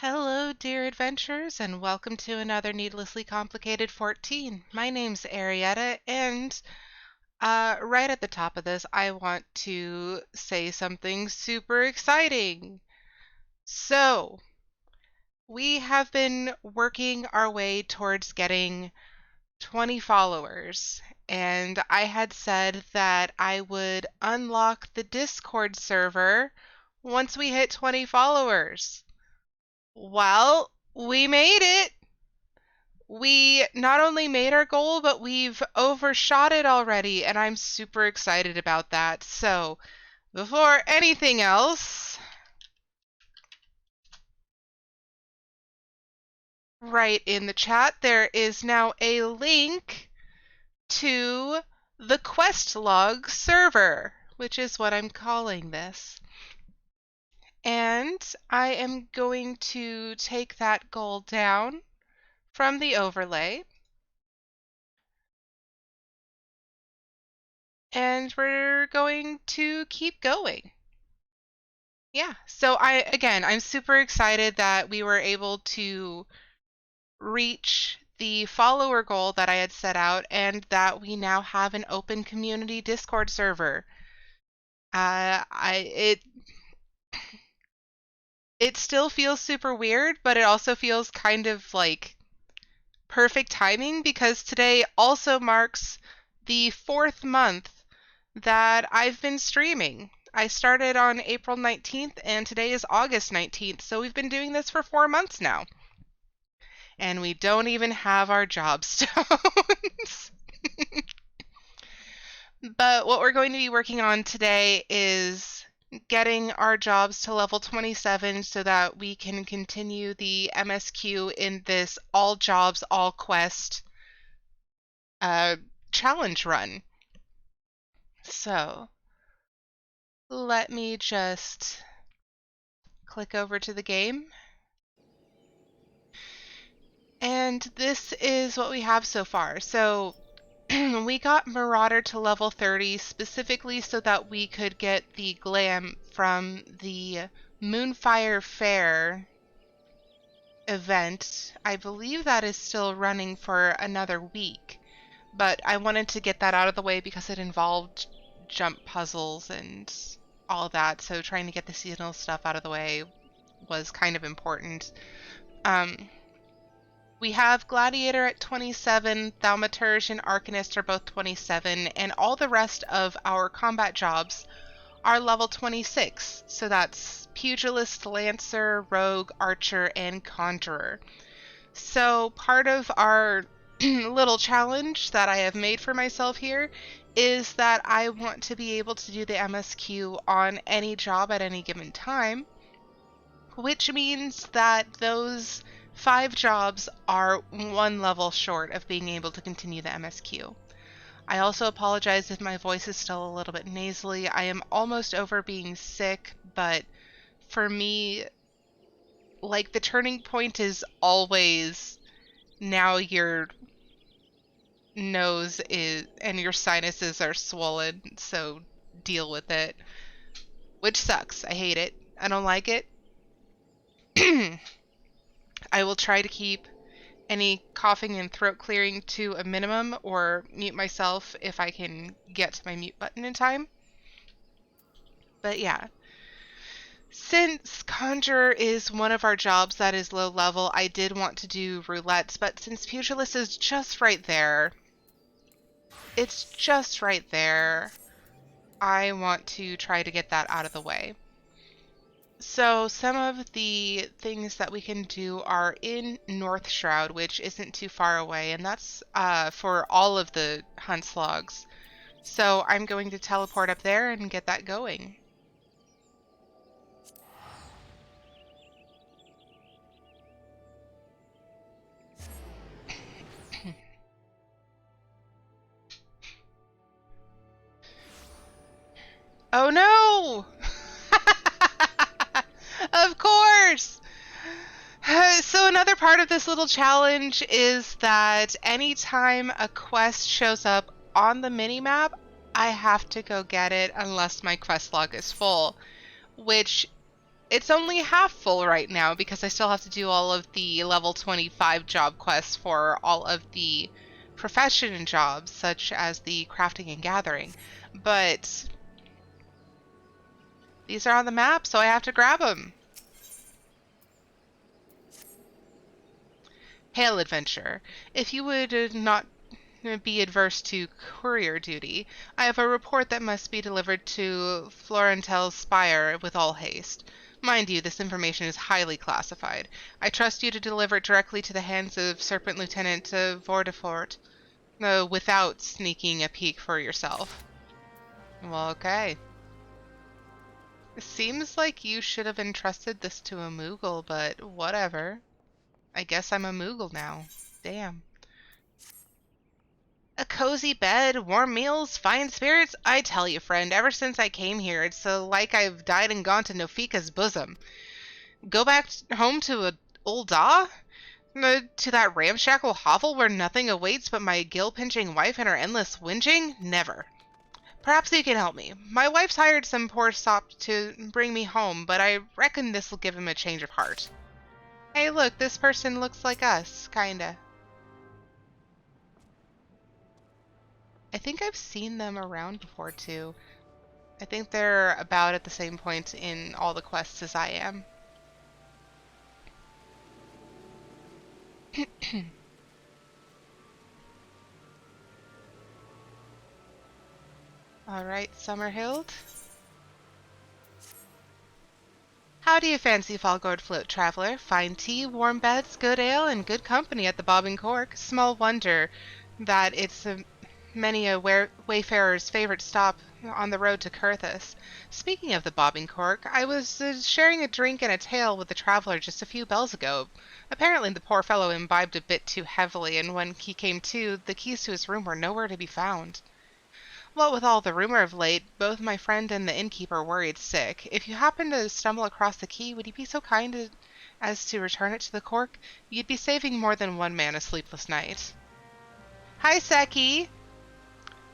Hello, dear adventurers, and welcome to another Needlessly Complicated 14. My name's Arietta, and right at the top of this, I want to say something super exciting. So, we have been working our way towards getting 20 followers, and I had said that I would unlock the Discord server once we hit 20 followers. Well, we made it. We not only made our goal, but we've overshot it already, and I'm super excited about that. So, before anything else, write in the chat there is now a link to the quest log server, which is what I'm calling this. And I am going to take that goal down from the overlay. And we're going to keep going. Yeah, so I'm super excited that we were able to reach the follower goal that I had set out and that we now have an open community Discord server. It still feels super weird, but it also feels kind of like perfect timing because today also marks the 4th month that I've been streaming. I started on April 19th and today is August 19th, so we've been doing this for 4 months now. And we don't even have our job stones. But what we're going to be working on today is getting our jobs to level 27 so that we can continue the MSQ in this all jobs, all quest challenge run. So, let me just click over to the game. And this is what we have so far. So we got Marauder to level 30 specifically so that we could get the glam from the Moonfire Fair event. I believe that is still running for another week, but I wanted to get that out of the way because it involved jump puzzles and all that, so trying to get the seasonal stuff out of the way was kind of important. We have Gladiator at 27, Thaumaturge and Arcanist are both 27, and all the rest of our combat jobs are level 26. So that's Pugilist, Lancer, Rogue, Archer, and Conjurer. So part of our little challenge that I have made for myself here is that I want to be able to do the MSQ on any job at any given time, which means that those 5 jobs are 1 level short of being able to continue the MSQ. I also apologize if my voice is still a little bit nasally. I am almost over being sick, but for me, like, the turning point is always now your nose is and your sinuses are swollen, so deal with it. Which sucks. I hate it. I don't like it. I will try to keep any coughing and throat clearing to a minimum or mute myself if I can get to my mute button in time. But yeah. Since Conjurer is one of our jobs that is low level, I did want to do Roulettes, but since Pugilist is just right there, it's just right there, I want to try to get that out of the way. So some of the things that we can do are in North Shroud, which isn't too far away, and that's for all of the hunt logs. So I'm going to teleport up there and get that going. Oh no! Of course! So another part of this little challenge is that anytime a quest shows up on the minimap, I have to go get it unless my quest log is full, which It's only half full right now because I still have to do all of the level 25 job quests for all of the profession jobs, such as the crafting and gathering. But these are on the map, so I have to grab them. Hail, adventurer. If you would not be adverse to courier duty, I have a report that must be delivered to Florentel's Spire with all haste. Mind you, this information is highly classified. I trust you to deliver it directly to the hands of Serpent Lieutenant Vordefort, without sneaking a peek for yourself. Well, okay. It seems like you should have entrusted this to a Moogle, but whatever. I guess I'm a Moogle now. Damn. A cozy bed, warm meals, fine spirits. I tell you, friend, ever since I came here, it's like I've died and gone to Nofika's bosom. Go back home to Old Da? To that ramshackle hovel where nothing awaits but my gill-pinching wife and her endless whinging? Never. Perhaps you can help me. My wife's hired some poor sop to bring me home, but I reckon this'll give him a change of heart. Hey, look, this person looks like us, kinda. I think I've seen them around before, too. I think they're about at the same point in all the quests as I am. Alright, Summerhild. How do you fancy Falgord Float, traveler? Fine tea, warm beds, good ale, and good company at the Bob and Cork. Small wonder that it's many a wayfarer's favorite stop on the road to Curthis. Speaking of the Bob and Cork, I was sharing a drink and a tale with the traveler just a few bells ago. Apparently the poor fellow imbibed a bit too heavily, and when he came to, the keys to his room were nowhere to be found. What with all the rumor of late, both my friend and the innkeeper worried sick. If you happen to stumble across the key, would you be so kind as to return it to the Cork? You'd be saving more than one man a sleepless night. Hi, Seki!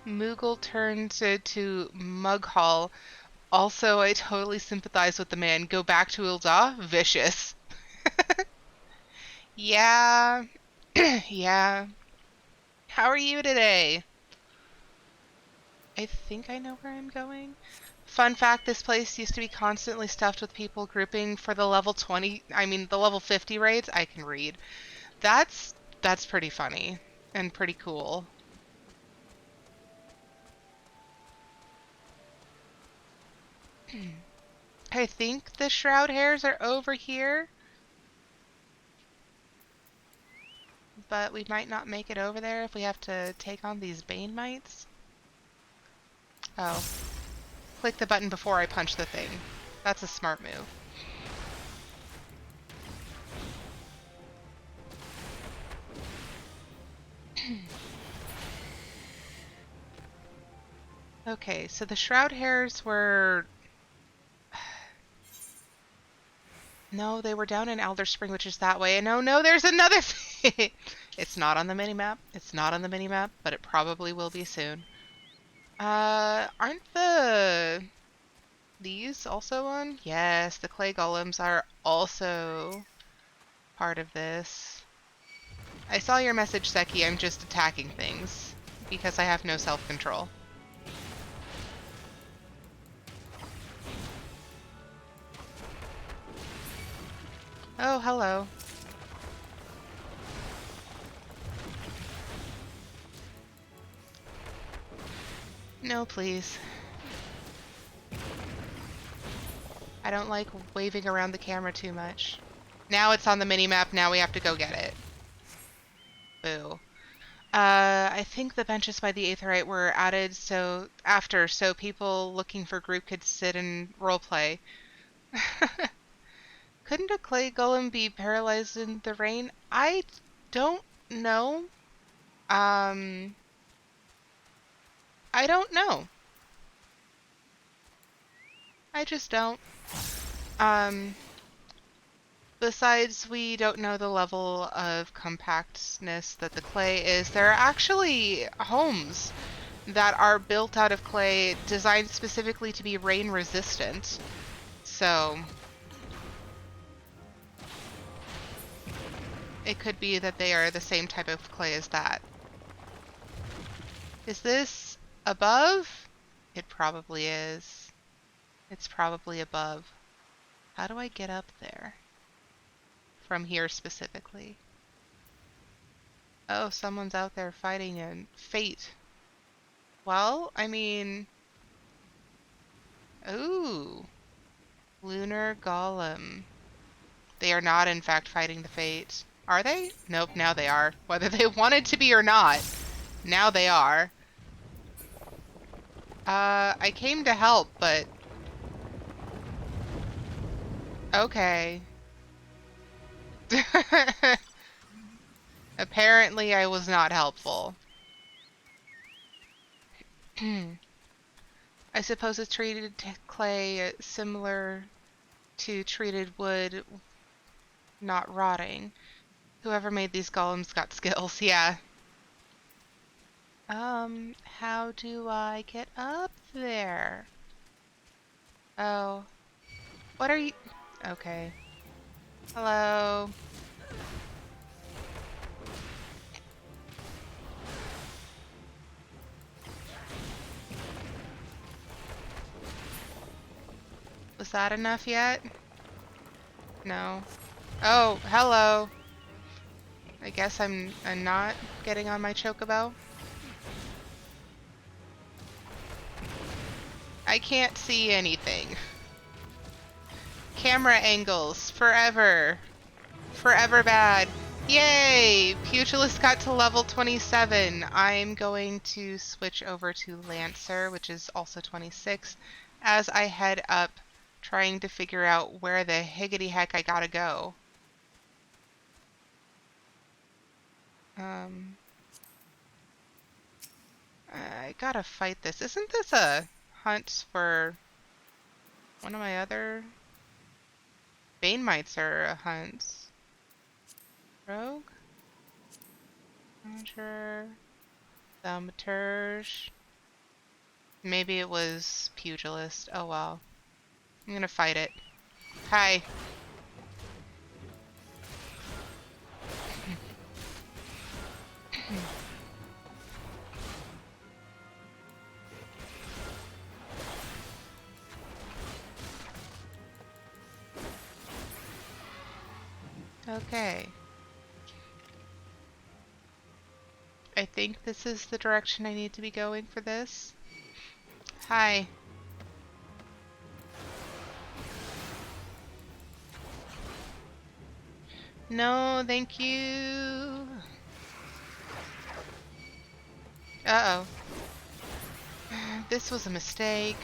Moogle turned to Mughal. Also, I totally sympathize with the man. Go back to Ul'dah? Vicious. Yeah. Yeah. How are you today? I think I know where I'm going. Fun fact, this place used to be constantly stuffed with people grouping for the level 50 raids. I can read. That's pretty funny and pretty cool. I think the shroud hairs are over here. But we might not make it over there if we have to take on these Bane mites. Oh. Click the button before I punch the thing. That's a smart move. Okay, so the shroud hairs were... No, they were down in Alder Spring, which is that way. And oh no, there's another thing! It's not on the minimap. It's not on the minimap, but it probably will be soon. Aren't these also on? Yes, the clay golems are also part of this. I saw your message, Seki. I'm just attacking things because I have no self-control. Oh, hello. No, please. I don't like waving around the camera too much. Now it's on the minimap, now we have to go get it. Boo. I think the benches by the Aetherite were added so people looking for group could sit and roleplay. Couldn't a clay golem be paralyzed in the rain? I don't know. I don't know. I just don't. Besides, we don't know the level of compactness that the clay is. There are actually homes that are built out of clay designed specifically to be rain resistant. So, it could be that they are the same type of clay as that. Is this above? It probably is. It's probably above. How do I get up there? From here specifically. Oh, someone's out there fighting a fate. Well, I mean... Ooh. Lunar Golem. They are not, in fact, fighting the fate. Are they? Nope, now they are. Whether they wanted to be or not, now they are. I came to help, but... Okay. Apparently I was not helpful. I suppose it's treated clay similar to treated wood not rotting. Whoever made these golems got skills, yeah. How do I get up there? Oh. What are you... Okay. Hello. Was that enough yet? No. Oh, hello. I guess I'm not getting on my chocobo. I can't see anything. Camera angles, forever. Forever bad. Yay! Pugilist got to level 27. I'm going to switch over to Lancer, which is also 26, as I head up trying to figure out where the higgity heck I gotta go. I gotta fight this. Isn't this a hunt for one of my other... Bane Mites are a hunt. Rogue? Ranger. Thaumaturge. Maybe it was Pugilist. Oh well. I'm gonna fight it. Hi. Okay. I think this is the direction I need to be going for this. Hi. No, thank you. Uh-oh. This was a mistake.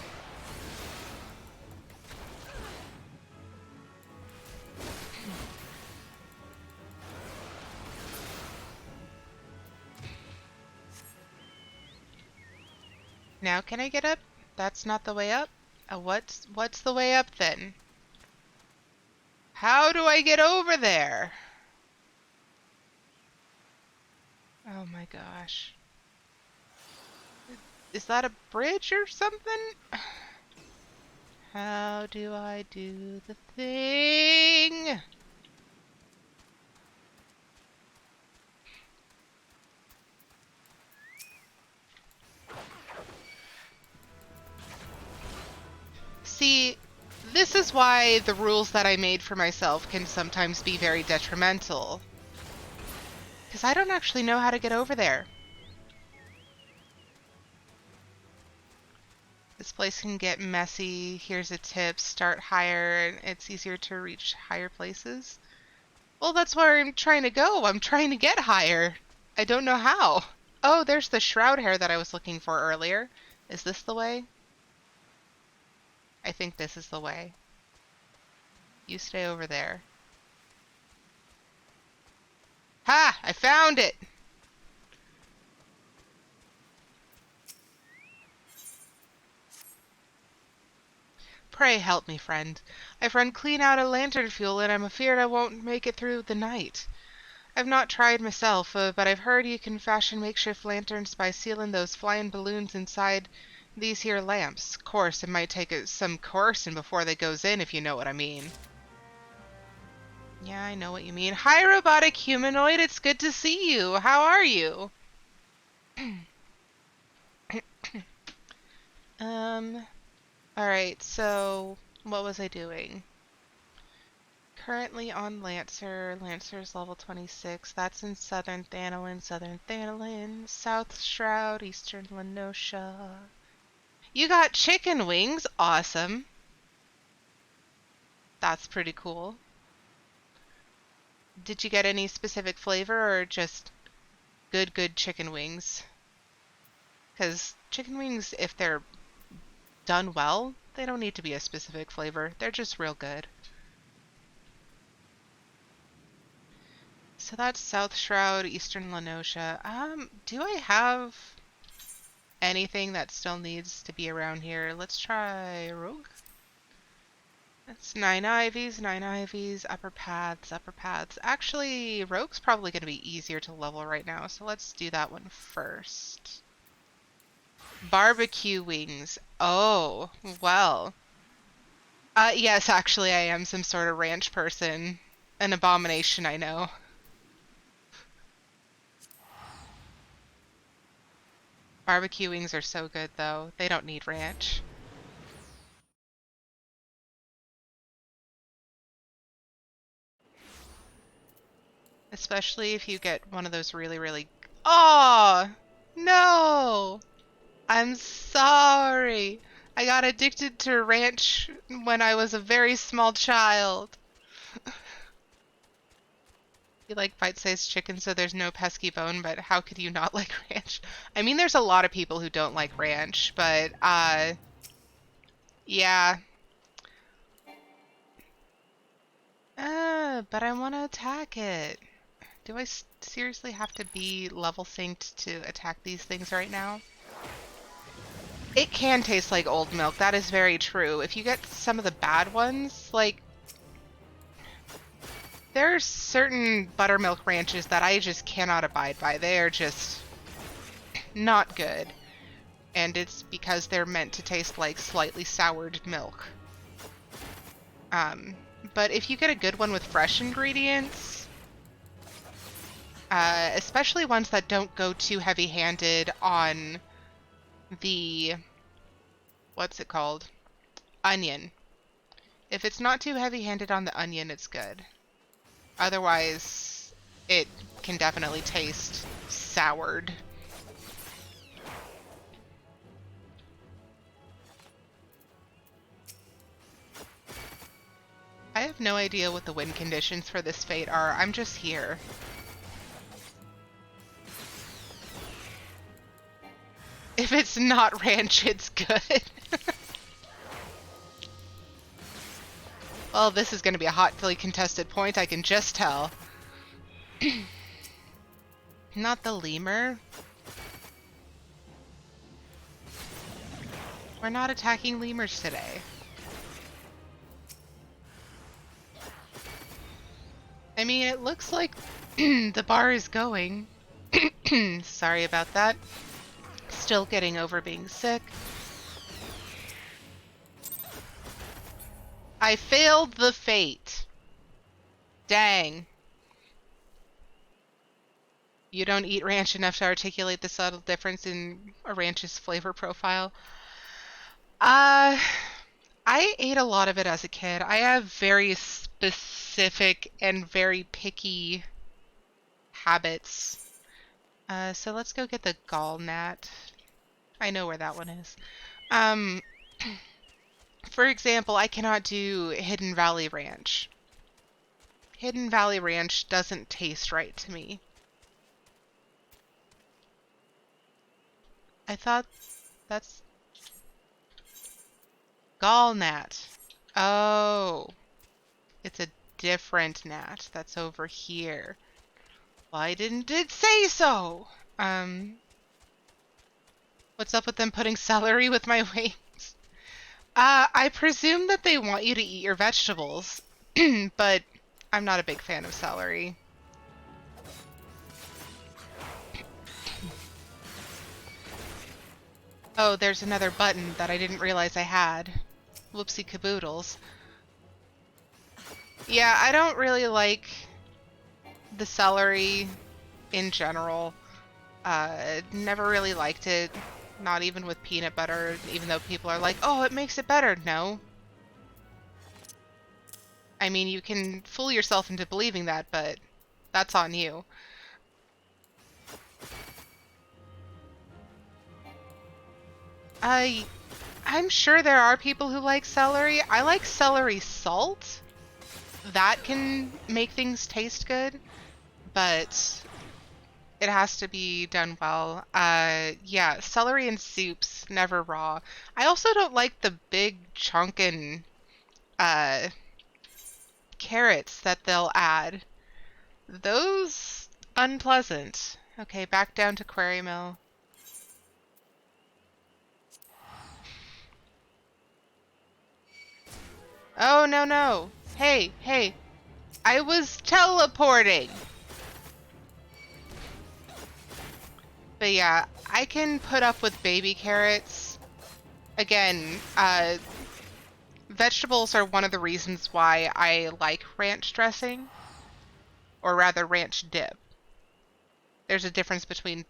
Now can I get up? That's not the way up? What's the way up then? How do I get over there? Oh my gosh. Is that a bridge or something? How do I do the thing? See, this is why the rules that I made for myself can sometimes be very detrimental. Because I don't actually know how to get over there. This place can get messy. Here's a tip. Start higher and it's easier to reach higher places. Well, that's where I'm trying to go. I'm trying to get higher. I don't know how. Oh, there's the shroud hair that I was looking for earlier. Is this the way? I think this is the way. You stay over there. Ha! I found it! Pray help me, friend. I've run clean out of lantern fuel, and I'm afeard I won't make it through the night. I've not tried myself, but I've heard you can fashion makeshift lanterns by sealing those flying balloons inside these here lamps. Course, it might take some coercing before they goes in, if you know what I mean. Yeah, I know what you mean. Hi, robotic humanoid. It's good to see you. How are you? Alright, so what was I doing? Currently on Lancer. Lancer's level 26. That's in Southern Thanolin, Southern Thanolin, South Shroud, Eastern Lenosha. You got chicken wings. Awesome. That's pretty cool. Did you get any specific flavor or just good chicken wings? Because chicken wings, if they're done well, they don't need to be a specific flavor. They're just real good. So that's South Shroud, Eastern Lenosha. Do I have anything that still needs to be around here? Let's try Rogue. That's 9 Ivies, upper paths, upper paths. Actually, Rogue's probably going to be easier to level right now, so let's do that one first. Barbecue wings. Oh, well. Yes, actually, I am some sort of ranch person. An abomination, I know. Barbecue wings are so good, though. They don't need ranch. Especially if you get one of those really... Oh! No! I'm sorry. I got addicted to ranch when I was a very small child. You like bite-sized chicken, so there's no pesky bone, but how could you not like ranch? I mean, there's a lot of people who don't like ranch, but, yeah. But I want to attack it. Do I seriously have to be level synced to attack these things right now? It can taste like old milk, that is very true. If you get some of the bad ones, like, there are certain buttermilk ranches that I just cannot abide by. They are just not good. And it's because they're meant to taste like slightly soured milk. But if you get a good one with fresh ingredients, especially ones that don't go too heavy-handed on the, what's it called? Onion. If it's not too heavy-handed on the onion, it's good. Otherwise, it can definitely taste soured. I have no idea what the win conditions for this fate are. I'm just here. If it's not ranch, it's good. Well, this is going to be a hotly contested point, I can just tell. Not the lemur. We're not attacking lemurs today. I mean, it looks like the bar is going. Sorry about that. Still getting over being sick. I failed the fate. Dang. You don't eat ranch enough to articulate the subtle difference in a ranch's flavor profile. I ate a lot of it as a kid. I have very specific and very picky habits. So let's go get the gall gnat. I know where that one is. For example, I cannot do Hidden Valley Ranch. Hidden Valley Ranch doesn't taste right to me. I thought that's gall gnat. Oh, it's a different gnat that's over here. Why didn't it say so? What's up with them putting celery with my wings? I presume that they want you to eat your vegetables, but I'm not a big fan of celery. Oh, there's another button that I didn't realize I had. Whoopsie caboodles. Yeah, I don't really like the celery in general. Never really liked it. Not even with peanut butter, even though people are like, oh, it makes it better. No. I mean, you can fool yourself into believing that, but that's on you. I'm sure there are people who like celery. I like celery salt. That can make things taste good, but it has to be done well. Yeah, celery in soups, never raw. I also don't like the big chunkin' uh, carrots that they'll add. Those unpleasant. Okay, back down to Quarry Mill. Oh, no, no. Hey, hey. I was teleporting. But yeah, I can put up with baby carrots. Again, vegetables are one of the reasons why I like ranch dressing, or rather ranch dip. There's a difference between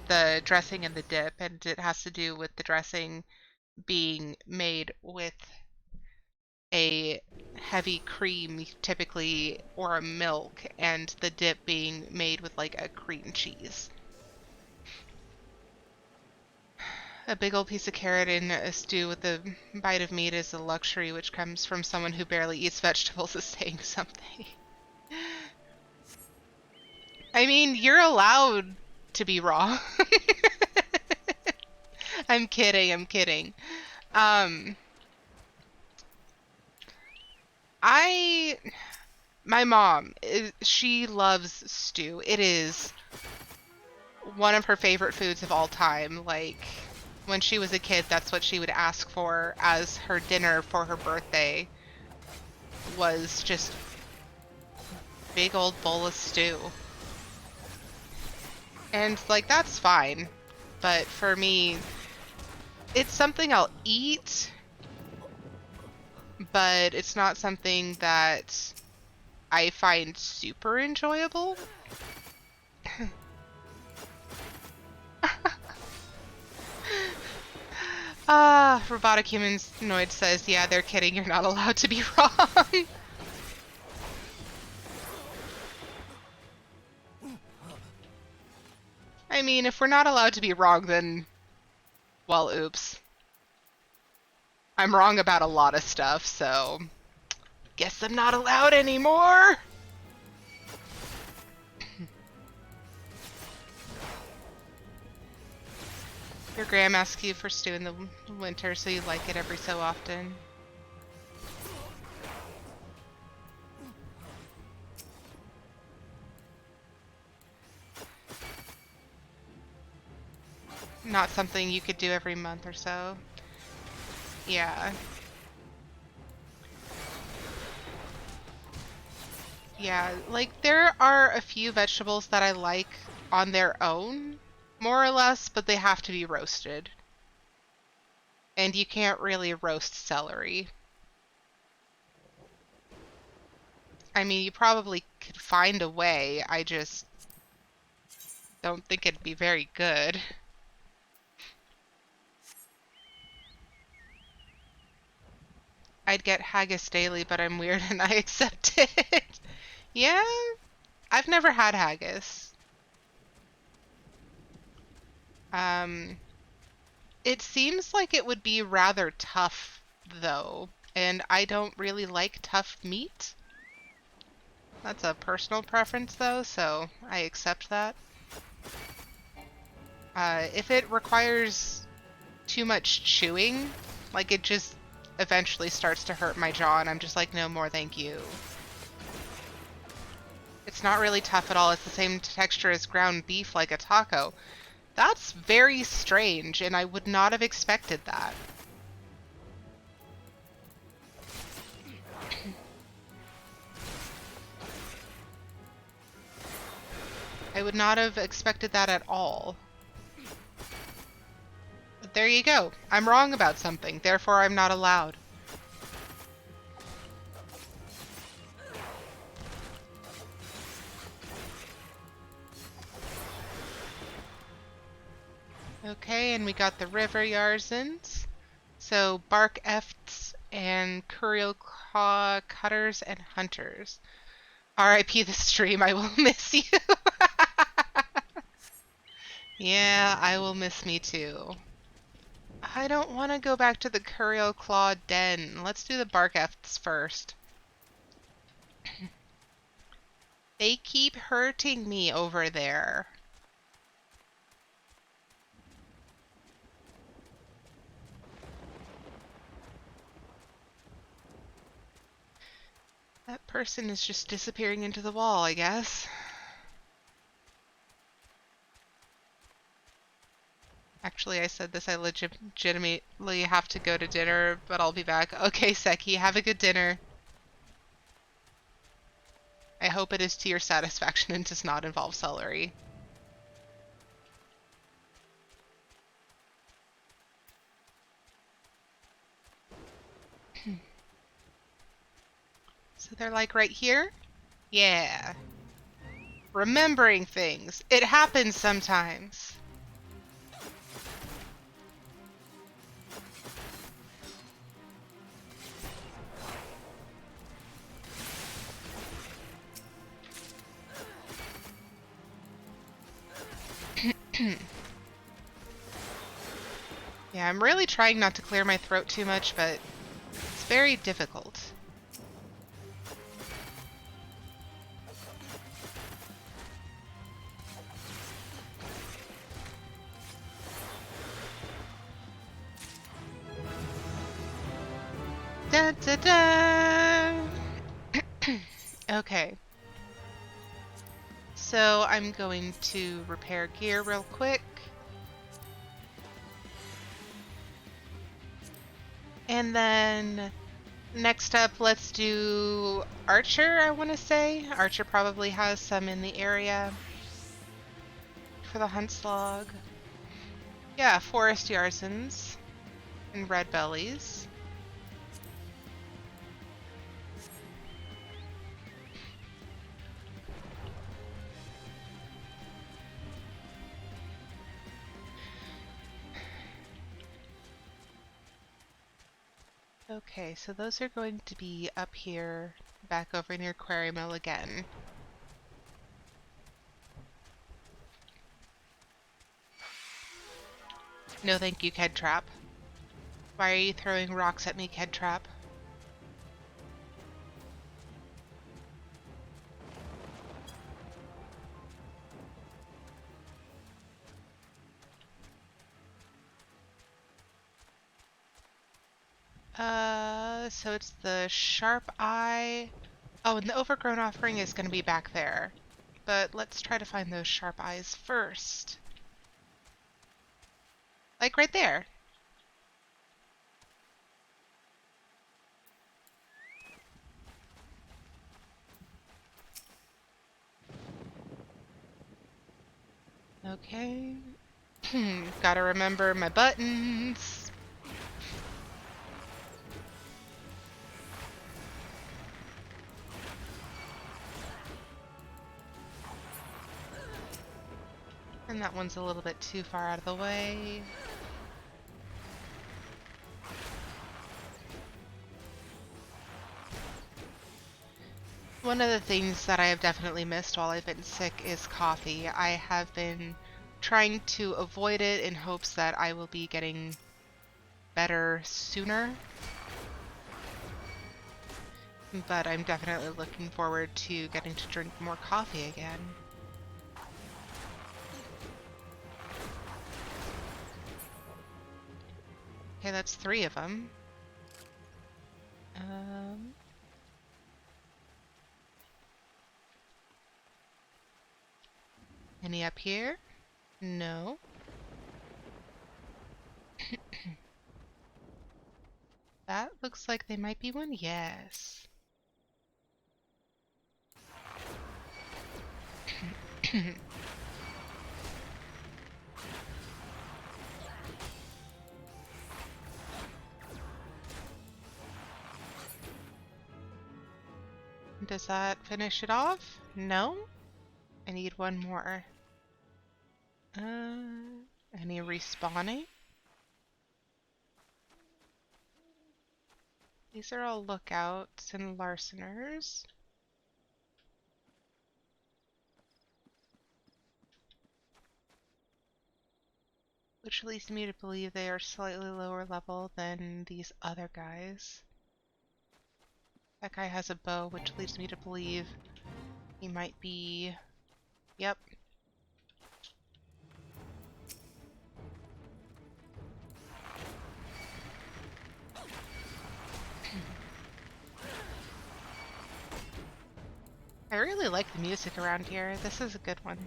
the dressing and the dip, and it has to do with the dressing being made with a heavy cream typically, or a milk, and the dip being made with like a cream cheese. A big old piece of carrot in a stew with a bite of meat is a luxury which comes from someone who barely eats vegetables is saying something. I mean, you're allowed to be raw. I'm kidding, I'm kidding. Um, I my mom, she loves stew. It is one of her favorite foods of all time. Like, when she was a kid, that's what she would ask for as her dinner for her birthday, was just big old bowl of stew. And, like, that's fine. But for me, it's something I'll eat, but it's not something that I find super enjoyable. Robotic Humanoid says, yeah, they're kidding, you're not allowed to be wrong. I mean, if we're not allowed to be wrong, then, well, oops. I'm wrong about a lot of stuff, so guess I'm not allowed anymore. Your gram asks you for stew in the winter, so you like it every so often. Not something you could do every month or so. Yeah. Yeah, like there are a few vegetables that I like on their own, more or less, but they have to be roasted. And you can't really roast celery. I mean, you probably could find a way, I just don't think it'd be very good. I'd get haggis daily, but I'm weird and I accept it. Yeah, I've never had haggis. Um, it seems like it would be rather tough, though, and I don't really like tough meat. That's a personal preference, though, so I accept that. If it requires too much chewing, like it just eventually starts to hurt my jaw, and I'm just like, no more, thank you. It's not really tough at all. It's the same texture as ground beef, like a taco. That's very strange, and I would not have expected that. I would not have expected that at all. But there you go. I'm wrong about something, therefore I'm not allowed. Okay, and we got the river Yarzans. So bark efts and Curial Claw cutters and hunters. R.I.P. the stream, I will miss you. Yeah, I will miss me too. I don't want to go back to the Curial Claw den. Let's do the bark efts first. They keep hurting me over there. That person is just disappearing into the wall, I guess. Actually, I said this, I legitimately have to go to dinner, but I'll be back. Okay, Seki, have a good dinner. I hope it is to your satisfaction and does not involve celery. So they're like right here? Yeah. Remembering things. It happens sometimes. Yeah, I'm really trying not to clear my throat too much, but it's very difficult. Da da da! Okay. So I'm going to repair gear real quick. And then next up, let's do Archer, I want to say. Archer probably has some in the area for the hunt slog. Yeah, forest Yarzans and red bellies. Okay, so those are going to be up here, back over near Quarry Mill again. No thank you, Ked Trap. Why are you throwing rocks at me, Ked Trap? So it's the Sharp Eye. Oh, and the Overgrown Offering is going to be back there. But let's try to find those Sharp Eyes first. Like right there. Okay. Gotta remember my buttons. And that one's a little bit too far out of the way. One of the things that I have definitely missed while I've been sick is coffee. I have been trying to avoid it in hopes that I will be getting better sooner. But I'm definitely looking forward to getting to drink more coffee again. Okay, that's 3 of them. Any up here? No. That looks like they might be one. Yes. Does that finish it off? No? I need one more. Any respawning? These are all lookouts and larceners. Which leads me to believe they are slightly lower level than these other guys. That guy has a bow, which leads me to believe he might be... Yep. I really like the music around here. This is a good one.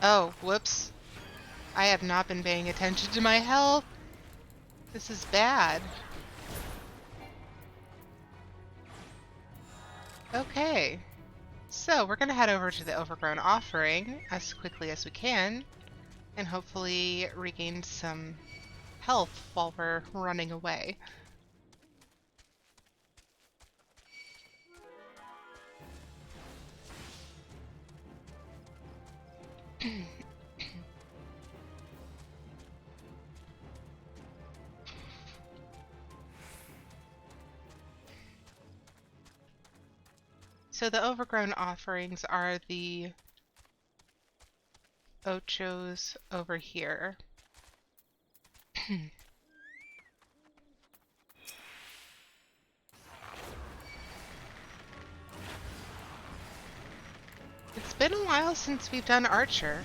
Oh, whoops. I have not been paying attention to my health. This is bad. Okay. So we're gonna head over to the Overgrown Offering as quickly as we can and hopefully regain some health while we're running away. So the Overgrown Offerings are the ochos over here. It's been a while since we've done Archer.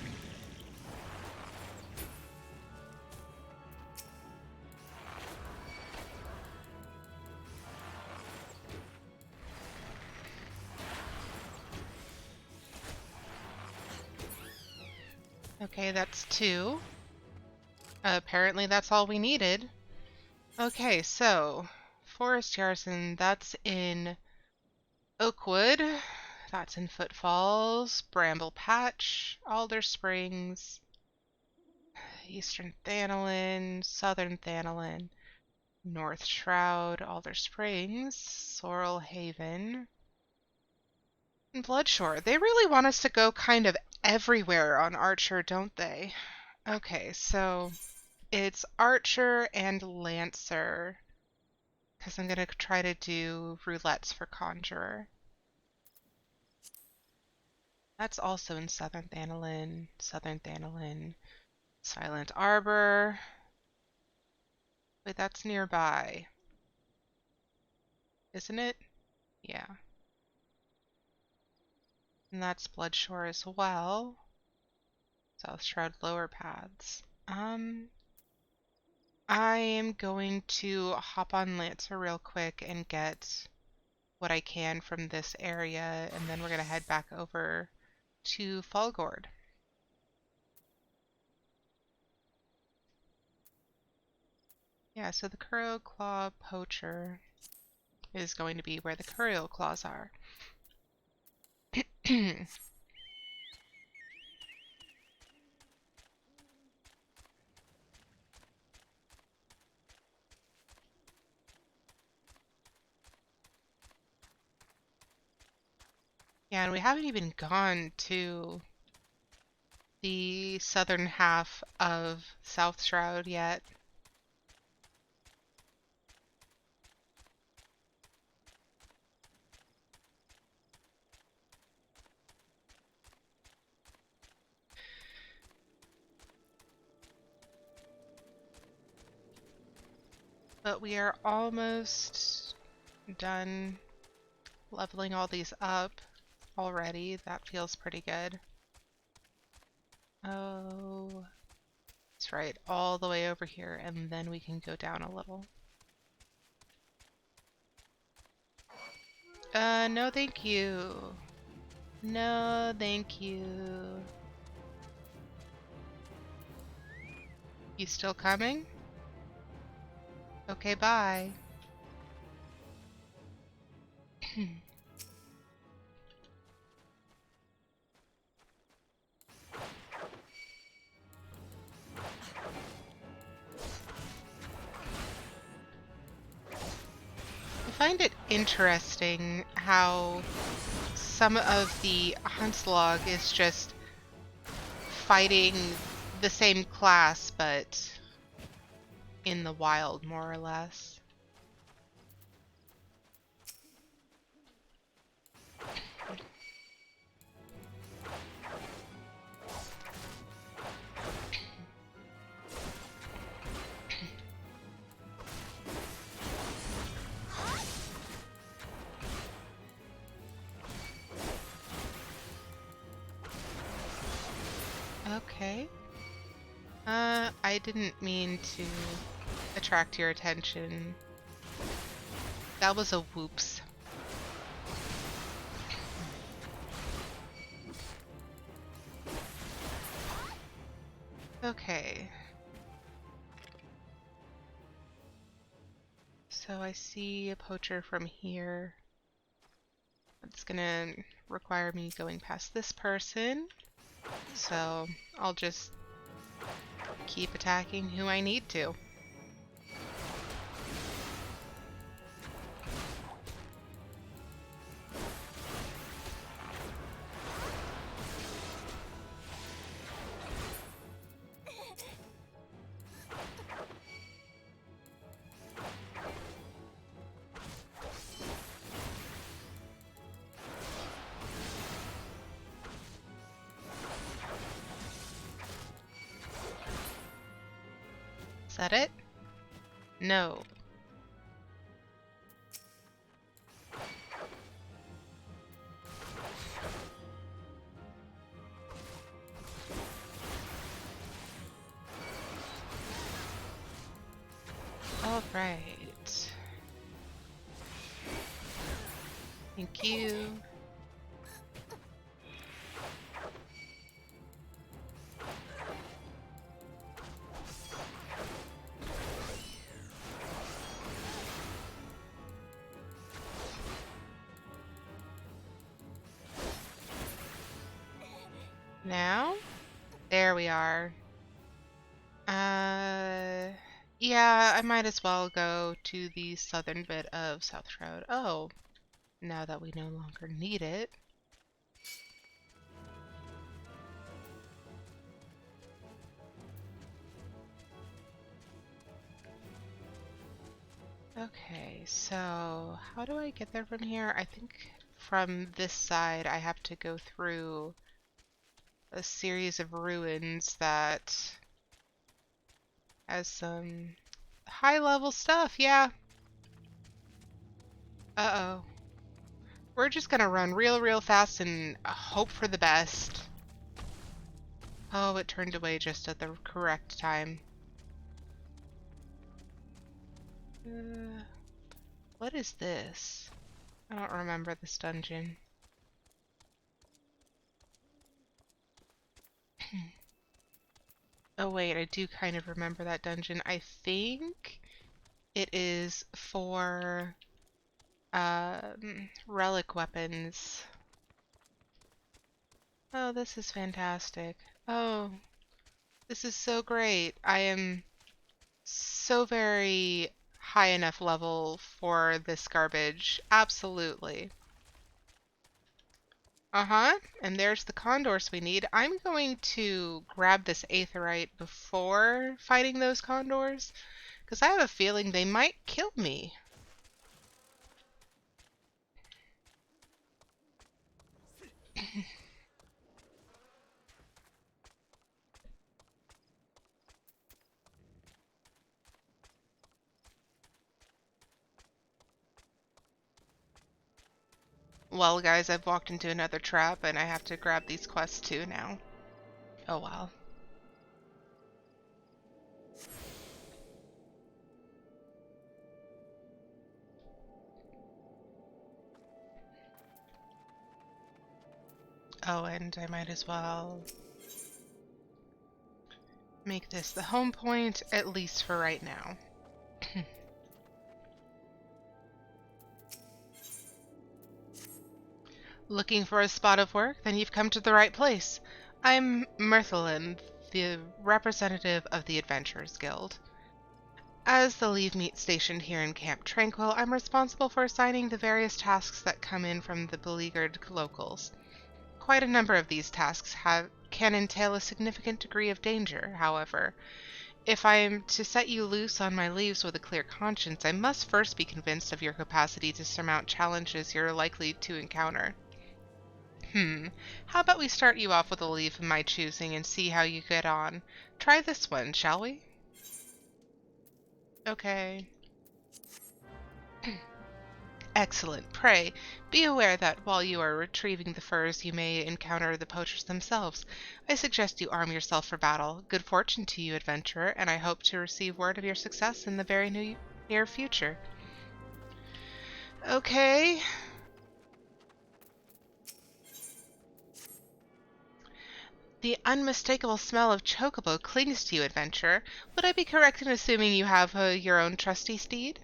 Okay, that's 2. Apparently that's all we needed. Okay, so Forest Yarson, that's in Oakwood, that's in Footfalls, Bramble Patch, Alder Springs, Eastern Thanolin, Southern Thanolin, North Shroud, Alder Springs, Sorrel Haven, and Bloodshore. They really want us to go kind of everywhere on Archer, don't they? Okay, so it's Archer and Lancer, because I'm going to try to do Roulettes for Conjurer. That's also in Southern Thanolin, Silent Arbor. Wait, that's nearby, isn't it? Yeah. And that's Bloodshore as well. South Shroud Lower Paths. I am going to hop on Lancer real quick and get what I can from this area, and then we're going to head back over to Fallgord. Yeah, so the Curio Claw Poacher is going to be where the Curio Claws are. Yeah, and we haven't even gone to the southern half of South Shroud yet. But we are almost done leveling all these up already. That feels pretty good. Oh, that's right, all the way over here, and then we can go down a little. No thank you. No thank you. You still coming? Okay, bye. I find it interesting how some of the hunt's log is just fighting the same class, but in the wild, more or less. Okay. I didn't mean to attract your attention. That was a whoops. Okay. So I see a poacher from here. It's gonna require me going past this person. So I'll just keep attacking who I need to. Is that it? No. All right. Thank you. Now? There we are. Yeah, I might as well go to the southern bit of South Shroud. Oh, now that we no longer need it. Okay, so how do I get there from here? I think from this side I have to go through a series of ruins that has some high-level stuff, yeah. Uh-oh. We're just gonna run real fast and hope for the best. Oh, it turned away just at the correct time. What is this? I don't remember this dungeon. Oh wait, I do kind of remember that dungeon. I think it is for relic weapons. Oh, this is fantastic. Oh, this is so great. I am so very high enough level for this garbage. Absolutely. Uh-huh. And there's the condors we need. I'm going to grab this aetherite before fighting those condors, because I have a feeling they might kill me. Well, guys, I've walked into another trap, and I have to grab these quests too now. Oh, well. Oh, and I might as well make this the home point, at least for right now. Looking for a spot of work? Then you've come to the right place. I'm Mirthalin, the representative of the Adventurers Guild. As the leave meet stationed here in Camp Tranquil, I'm responsible for assigning the various tasks that come in from the beleaguered locals. Quite a number of these tasks can entail a significant degree of danger, however. If I am to set you loose on my leaves with a clear conscience, I must first be convinced of your capacity to surmount challenges you're likely to encounter. How about we start you off with a leaf of my choosing and see how you get on? Try this one, shall we? Okay. Excellent. Pray, be aware that while you are retrieving the furs, you may encounter the poachers themselves. I suggest you arm yourself for battle. Good fortune to you, adventurer, and I hope to receive word of your success in the very near future. Okay. The unmistakable smell of chocobo clings to you, adventurer. Would I be correct in assuming you have your own trusty steed?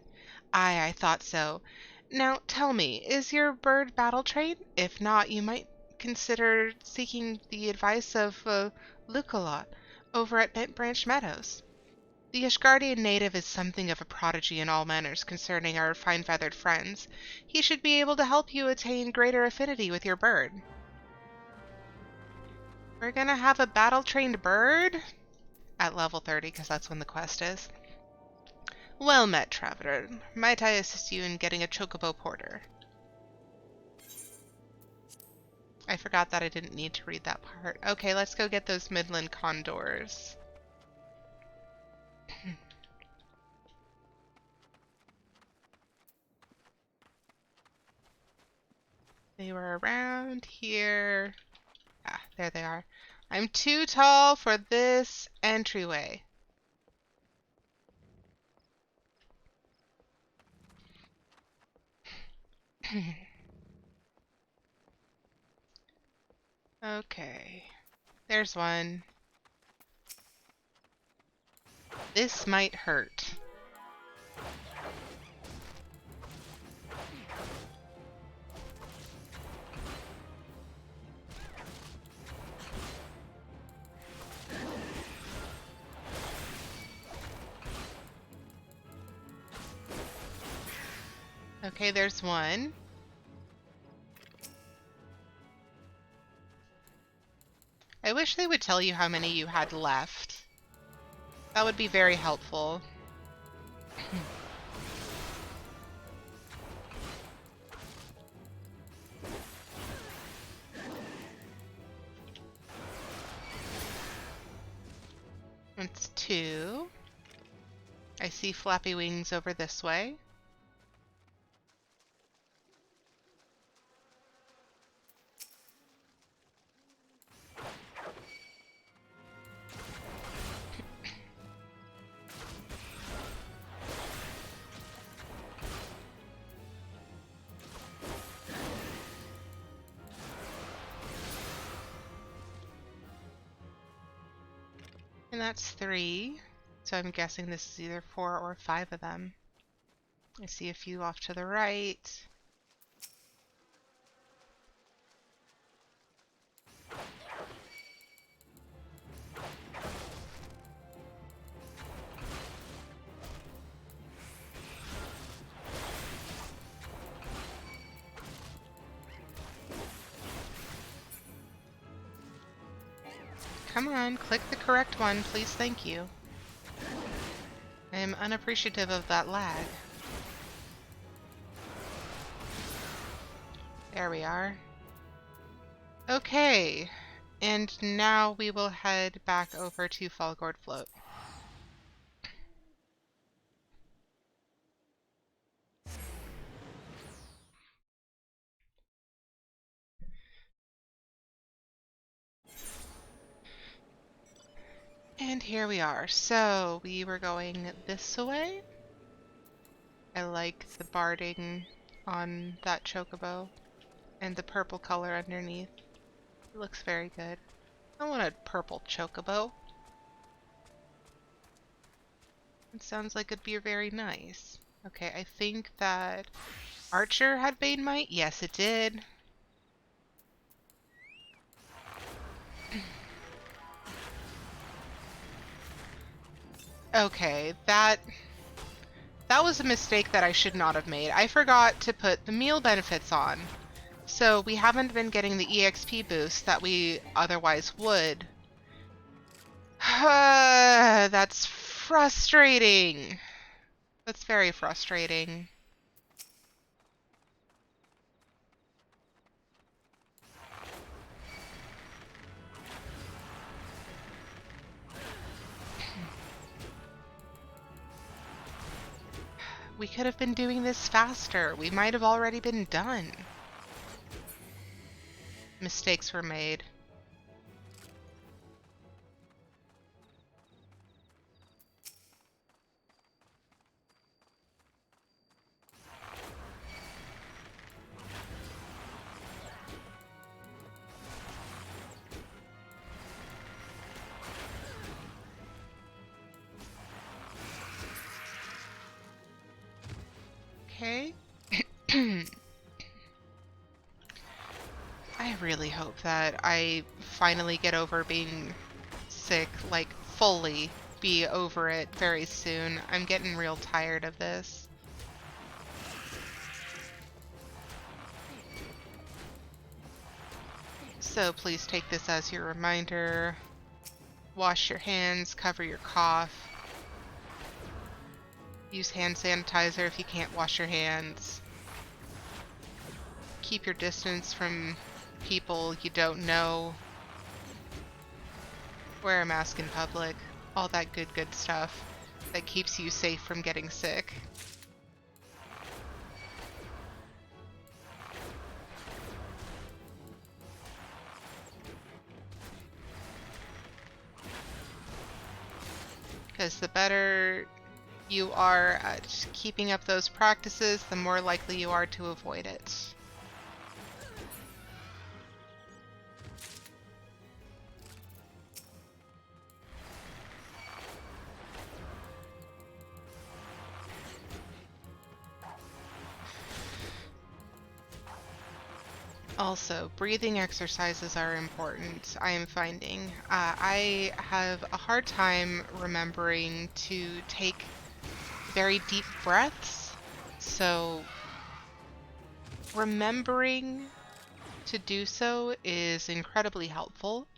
Aye, I thought so. Now, tell me, is your bird battle-trained? If not, you might consider seeking the advice of Little Ala over at Bent Branch Meadows. The Ashgardian native is something of a prodigy in all manners concerning our fine-feathered friends. He should be able to help you attain greater affinity with your bird. We're gonna have a battle-trained bird? At level 30, because that's when the quest is. Well met, traveler. Might I assist you in getting a chocobo porter? I forgot that I didn't need to read that part. Okay, let's go get those Midland condors. They were around here. Ah, there they are. I'm too tall for this entryway. Okay. There's one. This might hurt. Okay, there's one. I wish they would tell you how many you had left. That would be very helpful. It's two. I see flappy wings over this way. And that's three. So I'm guessing this is either 4 or 5 of them. I see a few off to the right. Come on, click the correct one, please, thank you. I am unappreciative of that lag. There we are. Okay, and now we will head back over to Falgord Float. And here we are. So we were going this way. I like the barding on that chocobo and the purple color underneath. It looks very good. I want a purple chocobo. It sounds like it'd be very nice. Okay, I think that Archer had Bane Might. Yes, it did. Okay, that That was a mistake that I should not have made. I forgot to put the meal benefits on. So we haven't been getting the EXP boost that we otherwise would. That's frustrating. That's very frustrating. We could have been doing this faster. We might have already been done. Mistakes were made. Okay. I really hope that I finally get over being sick, like fully be over it very soon. I'm getting real tired of this. So please take this as your reminder. Wash your hands, cover your cough. Use hand sanitizer if you can't wash your hands. Keep your distance from people you don't know. Wear a mask in public. All that good stuff that keeps you safe from getting sick. Because the better you are at keeping up those practices, the more likely you are to avoid it. Also, breathing exercises are important, I am finding. I have a hard time remembering to take very deep breaths, so remembering to do so is incredibly helpful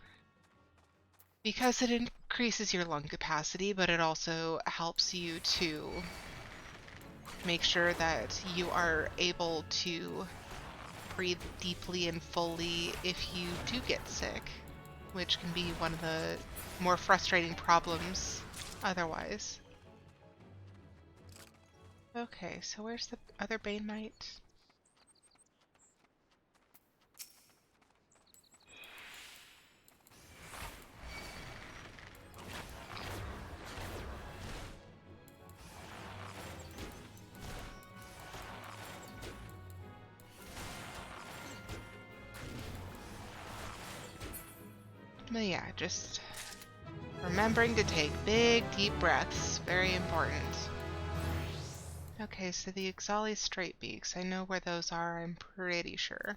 because it increases your lung capacity, but it also helps you to make sure that you are able to breathe deeply and fully if you do get sick, which can be one of the more frustrating problems otherwise. Okay, so where's the other Bane Knight? But yeah, just remembering to take big, deep breaths. Very important. Okay, so the Ixali straight beaks. I know where those are, I'm pretty sure.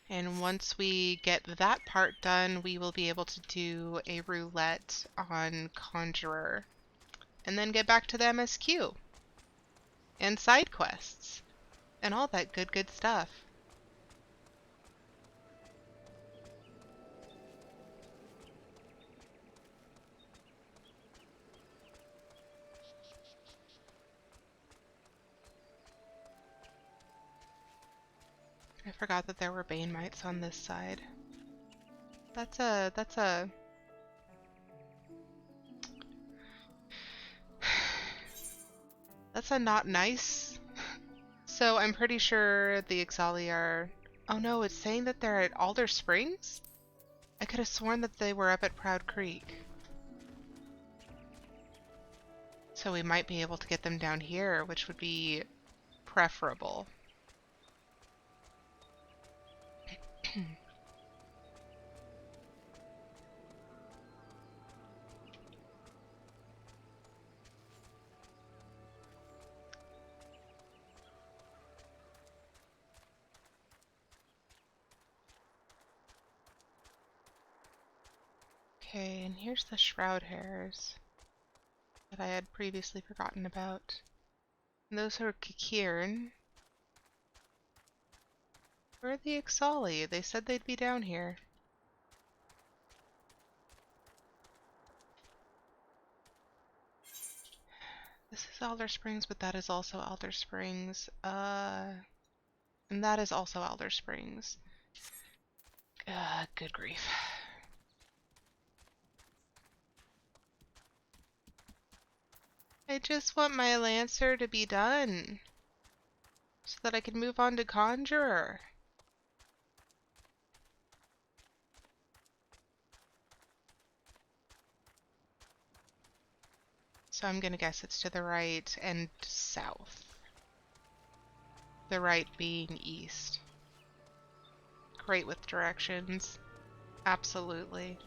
And once we get that part done, we will be able to do a roulette on Conjurer. And then get back to the MSQ. And side quests. And all that good stuff. I forgot that there were Bane Mites on this side. That's a not nice. So I'm pretty sure the Ixali are... Oh no, it's saying that they're at Alder Springs? I could have sworn that they were up at Proud Creek. So we might be able to get them down here, which would be preferable. Okay, and here's the Shroud Hairs. that I had previously forgotten about. And those are Kikirn. Where are the Ixali? They said they'd be down here. This is Alder Springs, but that is also Alder Springs. And that is also Alder Springs. Good grief. I just want my Lancer to be done, so that I can move on to Conjurer. So I'm gonna guess it's to the right and south. The right being east. Great with directions. Absolutely.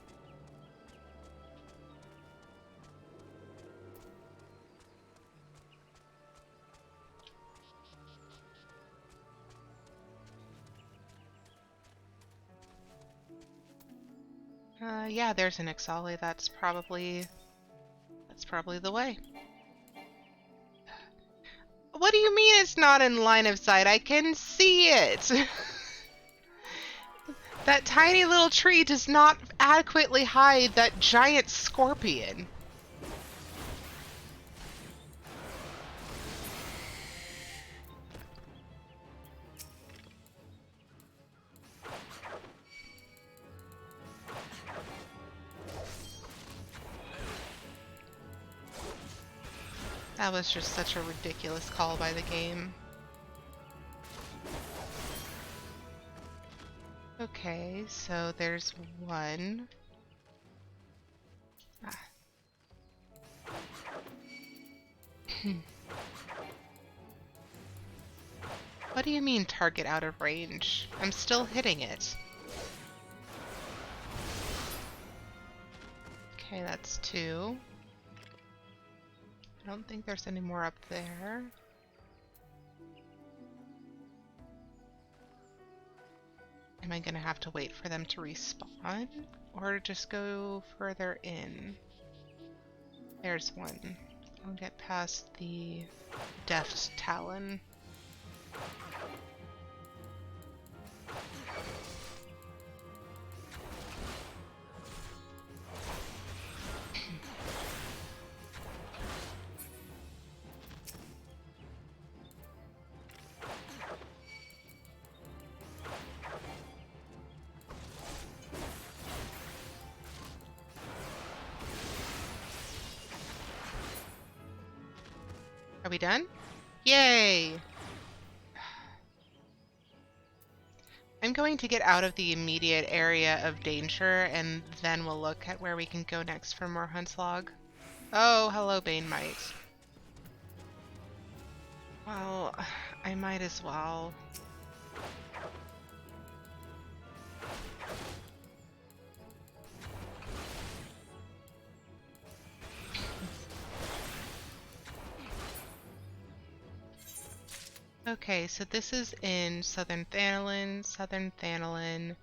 Yeah, there's an Ixali. That's probably the way. What do you mean it's not in line of sight? I can see it. That tiny little tree does not adequately hide that giant scorpion. That was just such a ridiculous call by the game. Okay, so there's one. What do you mean target out of range? I'm still hitting it. Okay, that's two. I don't think there's any more up there. Am I gonna have to wait for them to respawn? Or just go further in? There's one. I'll get past the Deft Talon. Are we done? Yay! I'm going to get out of the immediate area of danger, and then we'll look at where we can go next for more Huntslog. Oh, hello, Bane Might. Well, I might as well. Okay, so this is in Southern Thanalan,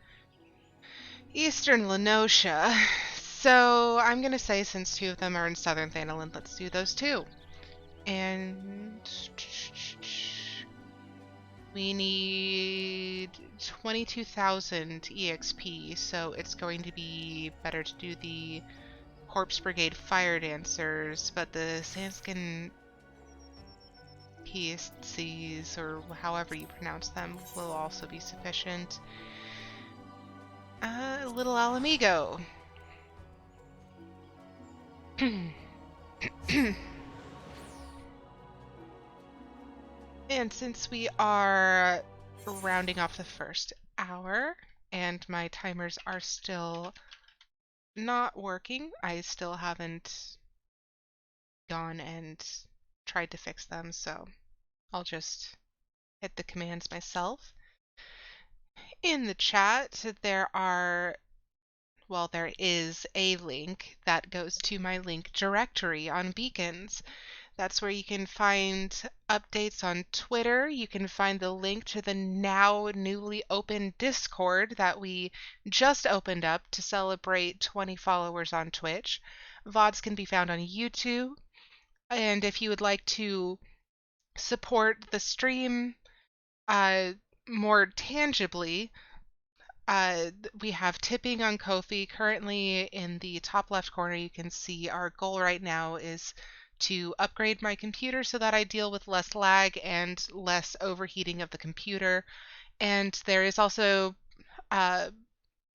Eastern Lenosha. So I'm gonna say since two of them are in Southern Thanalan, let's do those two. And we need 22,000 EXP, so it's going to be better to do the Corpse Brigade Fire Dancers, but the Sanskin PSCs, or however you pronounce them, will also be sufficient. Little Ala Mhigo. And since we are rounding off the first hour, and my timers are still not working, I still haven't gone and tried to fix them, so I'll just hit the commands myself. In the chat, there is a link that goes to my link directory on Beacons. That's where you can find updates on Twitter. You can find the link to the now newly open Discord that we just opened up to celebrate 20 followers on Twitch. VODs can be found on YouTube. And if you would like to support the stream more tangibly, we have tipping on Ko-fi. Currently in the top left corner, you can see our goal right now is to upgrade my computer so that I deal with less lag and less overheating of the computer. And there is also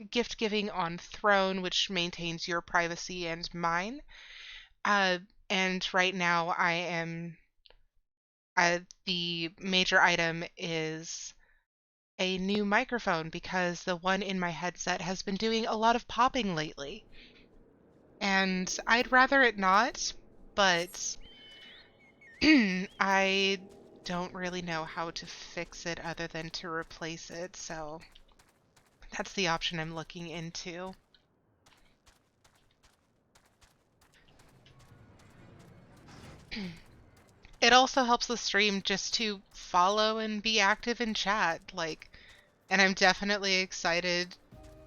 gift giving on Throne, which maintains your privacy and mine. And right now I am the major item is a new microphone because the one in my headset has been doing a lot of popping lately. And I'd rather it not, but I don't really know how to fix it other than to replace it, so that's the option I'm looking into. It also helps the stream just to follow and be active in chat, and I'm definitely excited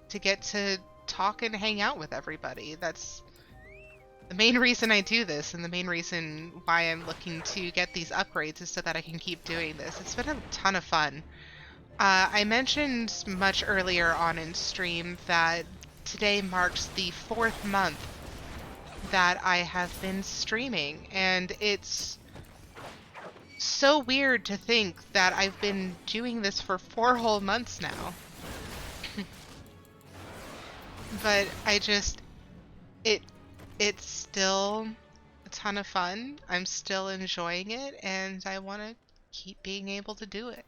to get to talk and hang out with everybody. That's the main reason I do this, and the main reason why I'm looking to get these upgrades is so that I can keep doing this. It's been a ton of fun. I mentioned much earlier on in stream that today marks the 4th month that I have been streaming, and it's so weird to think that I've been doing this for 4 whole months now. But it's still a ton of fun. I'm still enjoying it, and I want to keep being able to do it.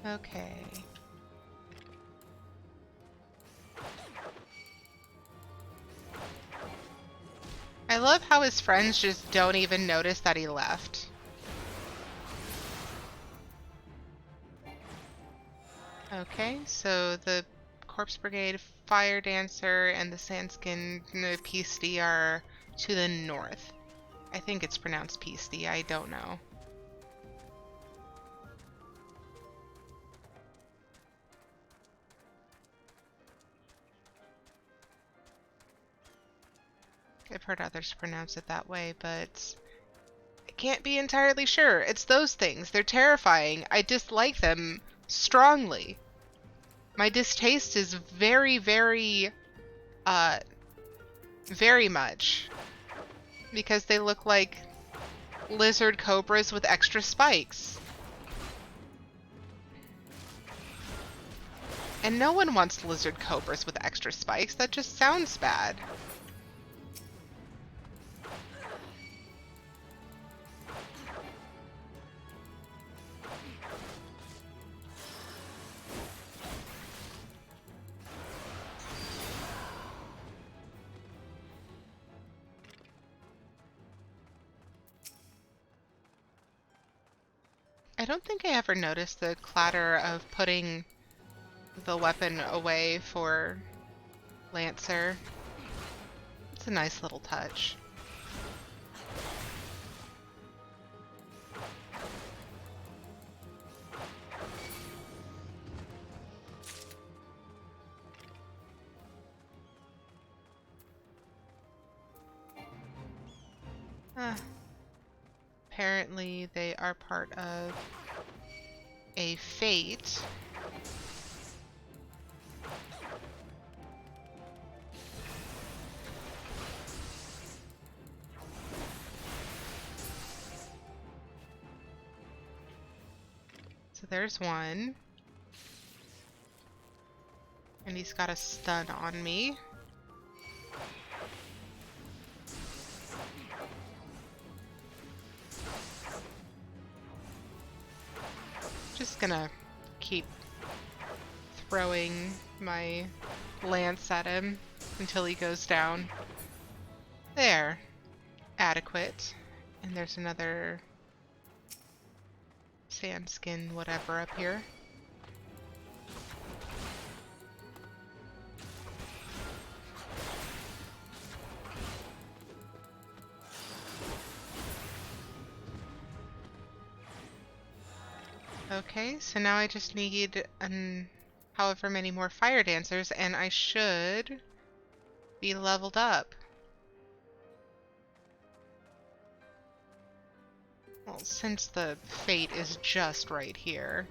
Okay. I love how his friends just don't even notice that he left. Okay, so the Corpse Brigade, Fire Dancer, and the Sandskin Peasty are to the north. I think it's pronounced Peasty, I don't know. I've heard others pronounce it that way, but I can't be entirely sure. It's those things. They're terrifying. I dislike them strongly. My distaste is very, very much. Because they look like lizard cobras with extra spikes. And no one wants lizard cobras with extra spikes. That just sounds bad. I don't think I ever noticed the clatter of putting the weapon away for Lancer. It's a nice little touch. Apparently they are part of a fate. So there's one. And he's got a stun on me. Just gonna keep throwing my lance at him until he goes down. There. Adequate. And there's another sand skin whatever up here. Okay, so now I just need however many more fire dancers, and I should be leveled up. Well, since the fate is just right here.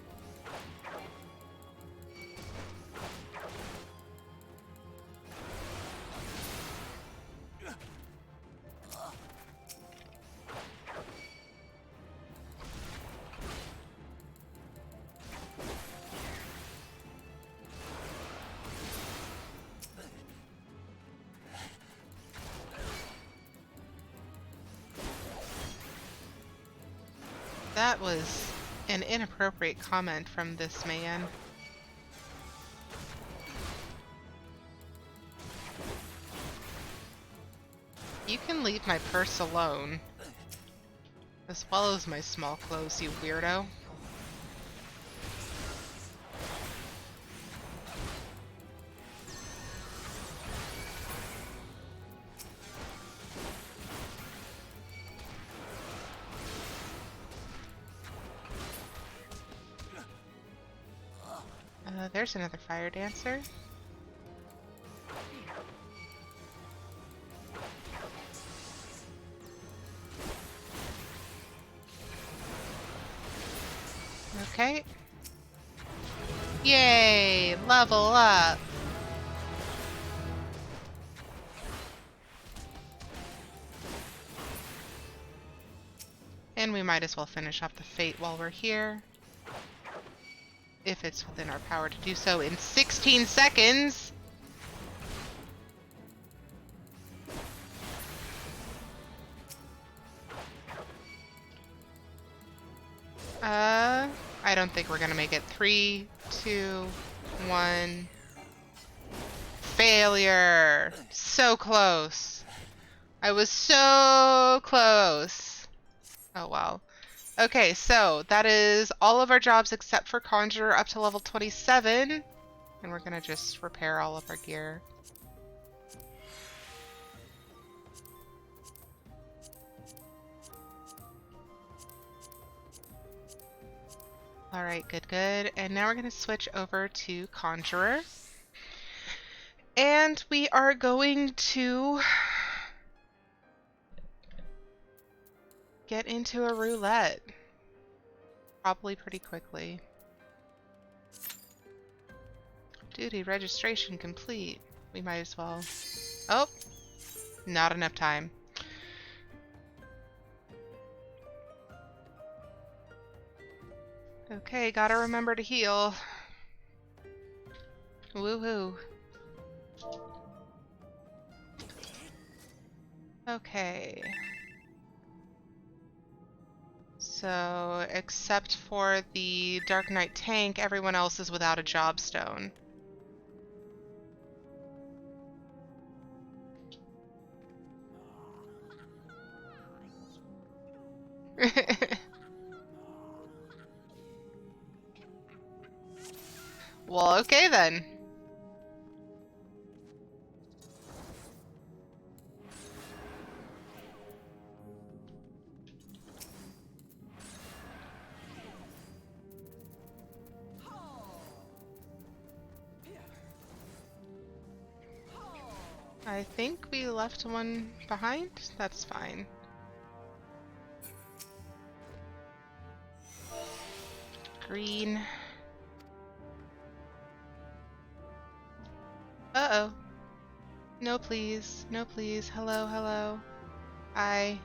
That was an inappropriate comment from this man. You can leave my purse alone. As well as my small clothes, you weirdo. There's another fire dancer. Okay. Yay! Level up! And we might as well finish off the fate while we're here. If it's within our power to do so in 16 seconds! I don't think we're gonna make it. 3, 2, 1. Failure! So close. I was so close. Oh wow. Okay, so that is all of our jobs except for Conjurer up to level 27. And we're gonna just repair all of our gear. Alright, good, good. And now we're gonna switch over to Conjurer. And we are going to get into a roulette. Probably pretty quickly. Duty registration complete. We might as well. Oh! Not enough time. Okay, gotta remember to heal. Woohoo. Okay. So, except for the Dark Knight tank, everyone else is without a job stone. Well, okay then. I think we left one behind. That's fine. Green. Uh-oh. No, please. No, please. Hello, hello. Hi.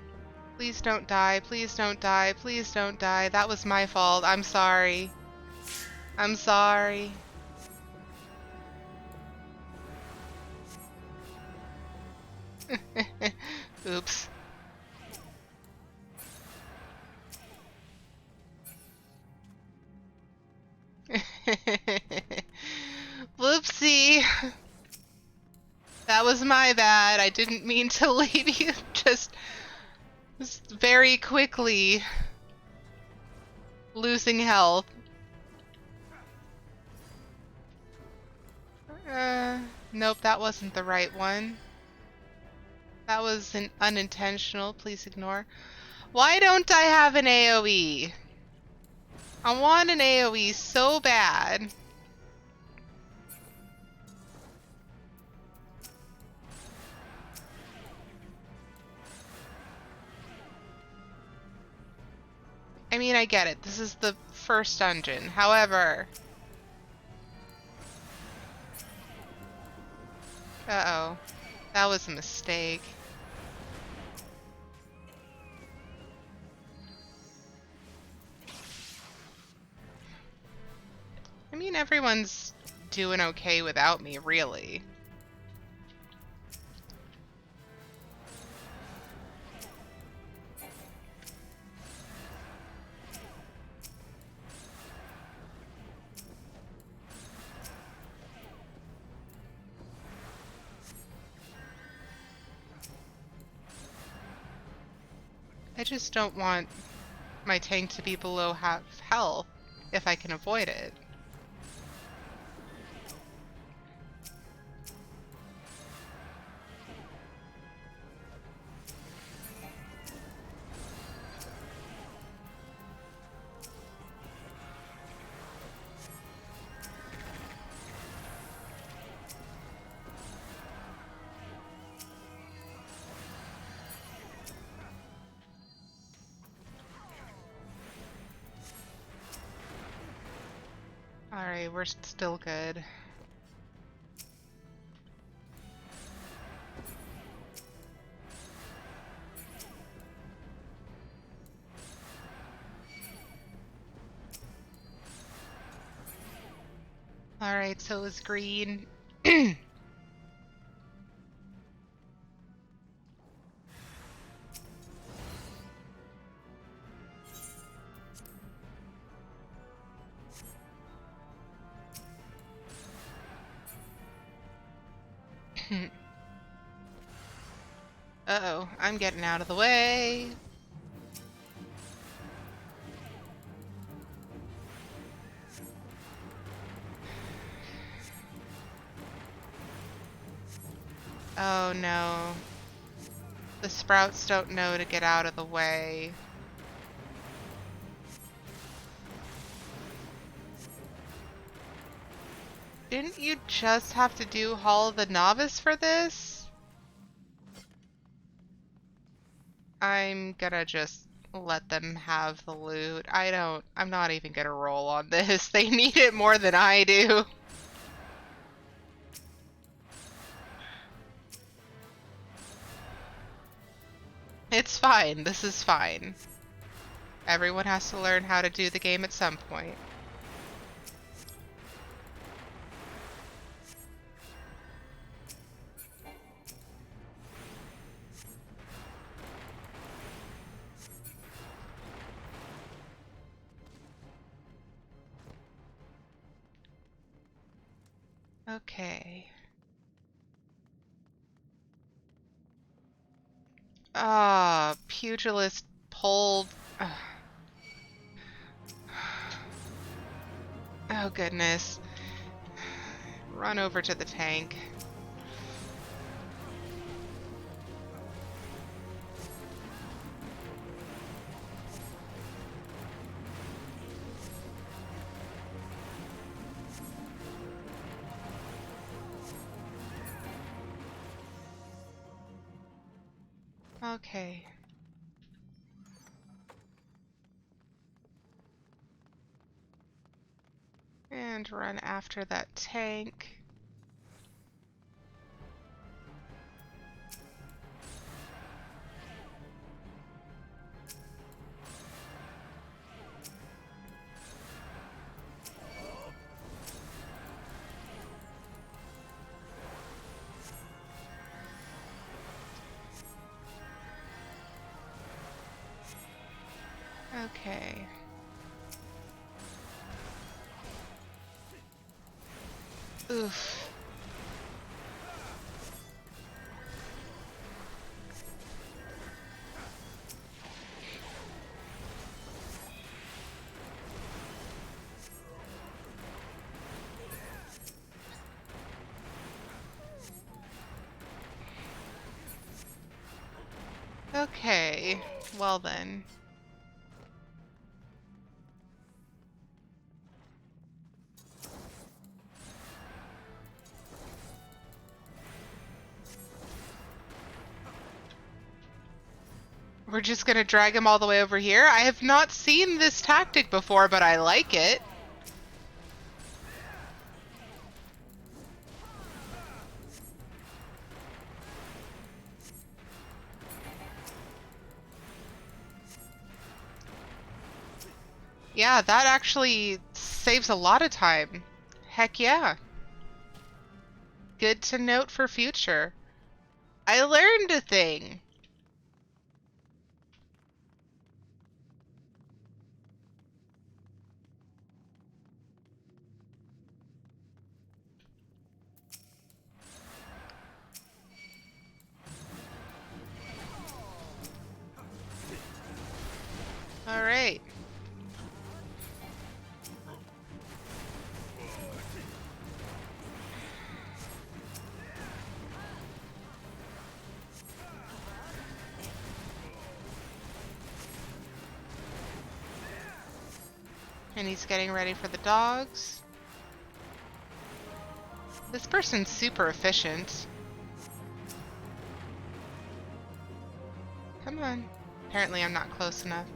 Please don't die. Please don't die. Please don't die. That was my fault. I'm sorry. I'm sorry. Oops. Whoopsie. That was my bad. I didn't mean to leave you just very quickly. losing health. Nope, that wasn't the right one. That was an unintentional. Please ignore. Why don't I have an AoE? I want an AoE so bad. I mean, I get it. This is the first dungeon. However... Uh-oh. That was a mistake. I mean, everyone's doing okay without me, really. I just don't want my tank to be below half health if I can avoid it. Alright, we're still good. Alright, so is green. Uh-oh, I'm getting out of the way. Oh no. The sprouts don't know to get out of the way. Didn't you just have to do Hall of the Novice for this? I'm gonna just let them have the loot. I'm not even gonna roll on this. They need it more than I do. It's fine. This is fine. Everyone has to learn how to do the game at some point. Okay. Ah, pugilist pulled. Oh goodness. Run over to the tank. Okay. And run after that tank. Okay. Oof. Okay, well then. We're just gonna drag him all the way over here? I have not seen this tactic before, but I like it. Yeah, that actually saves a lot of time. Heck yeah. Good to note for future. I learned a thing. All right. And he's getting ready for the dogs. This person's super efficient. Come on. Apparently I'm not close enough.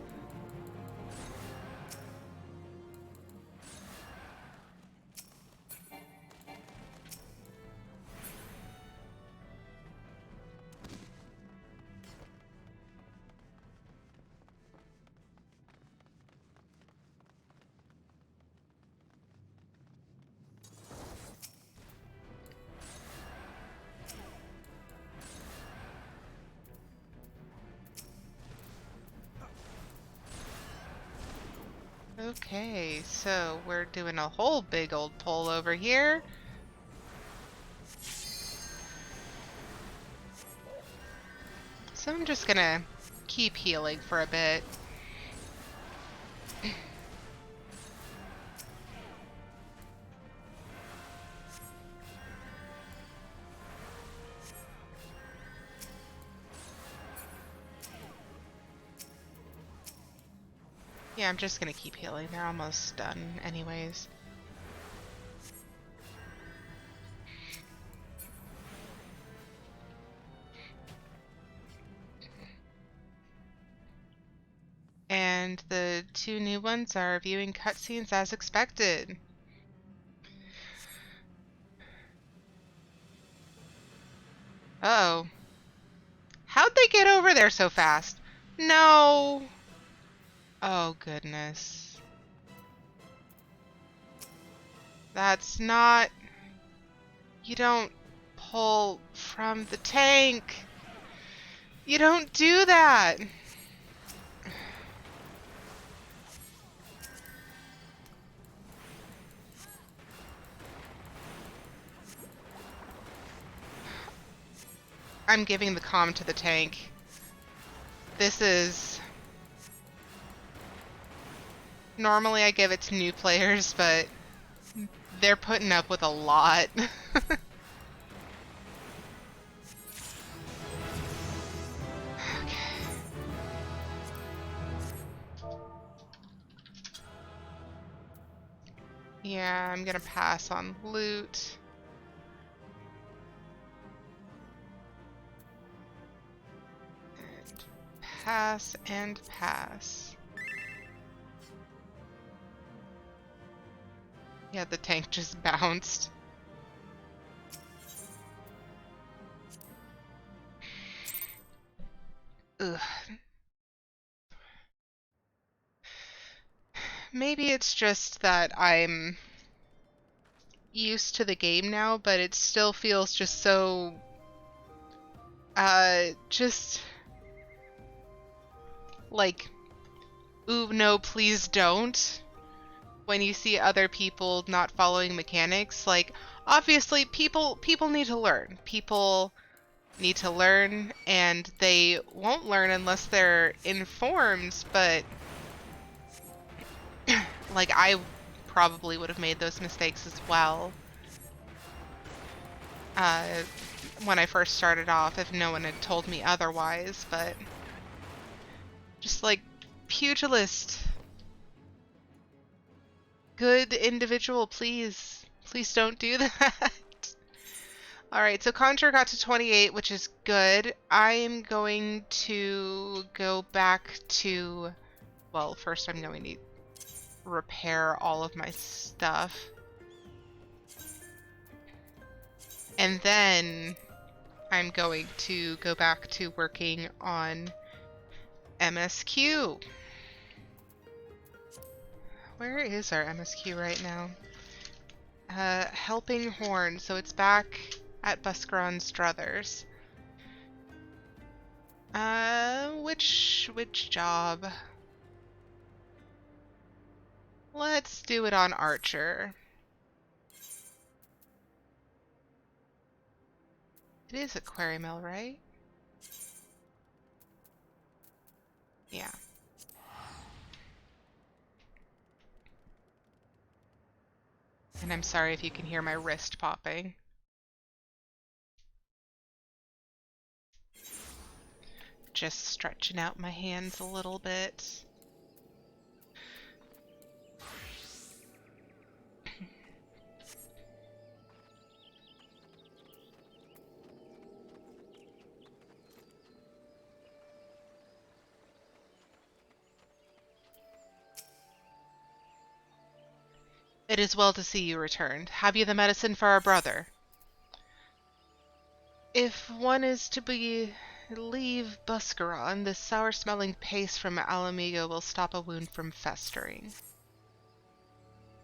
Okay, so we're doing a whole big old pull over here. So I'm just gonna keep healing for a bit. Yeah, I'm just gonna keep healing. They're almost done anyways. And the two new ones are viewing cutscenes as expected. Uh-oh. How'd they get over there so fast? No. Oh, goodness. That's not... You don't pull from the tank. You don't do that. I'm giving the comm to the tank. This is... Normally I give it to new players, but they're putting up with a lot. Yeah, I'm gonna pass on loot. And pass and pass. Yeah, the tank just bounced. Ugh. Maybe it's just that I'm used to the game now, but it still feels just so... just... like, ooh, no, please don't. When you see other people not following mechanics, like, obviously people need to learn. People need to learn, and they won't learn unless they're informed, but like, I probably would have made those mistakes as well when I first started off if no one had told me otherwise, but Just like pugilist. Good individual, please. Please don't do that. Alright, so Conjure got to 28, which is good. I'm going to go back to... Well, first I'm going to repair all of my stuff. And then I'm going to go back to working on MSQ. Where is our MSQ right now? Helping Horn, so it's back at Buscaron Struthers. Which job? Let's do it on Archer. It is at Quarry Mill, right? Yeah. And I'm sorry if you can hear my wrist popping. Just stretching out my hands a little bit. It is well to see you returned. Have you the medicine for our brother? If one is to leave Buscaron, this sour-smelling paste from Ala Mhigo will stop a wound from festering.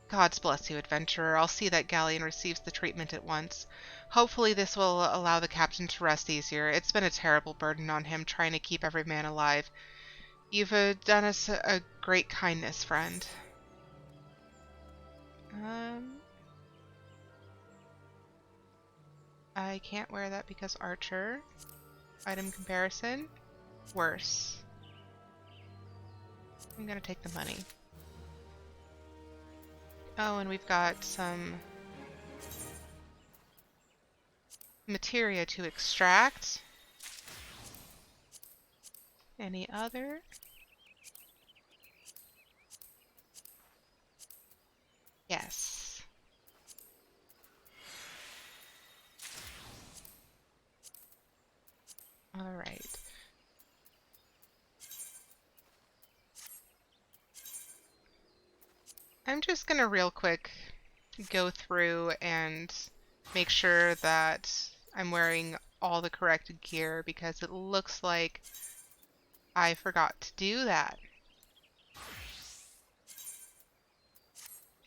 Gods bless you, adventurer. I'll see that Galleon receives the treatment at once. Hopefully this will allow the captain to rest easier. It's been a terrible burden on him trying to keep every man alive. You've done us a great kindness, friend. I can't wear that because Archer. Item comparison. Worse. I'm gonna take the money. Oh, and we've got some materia to extract. Any other? Yes. All right. I'm just gonna real quick go through and make sure that I'm wearing all the correct gear because it looks like I forgot to do that.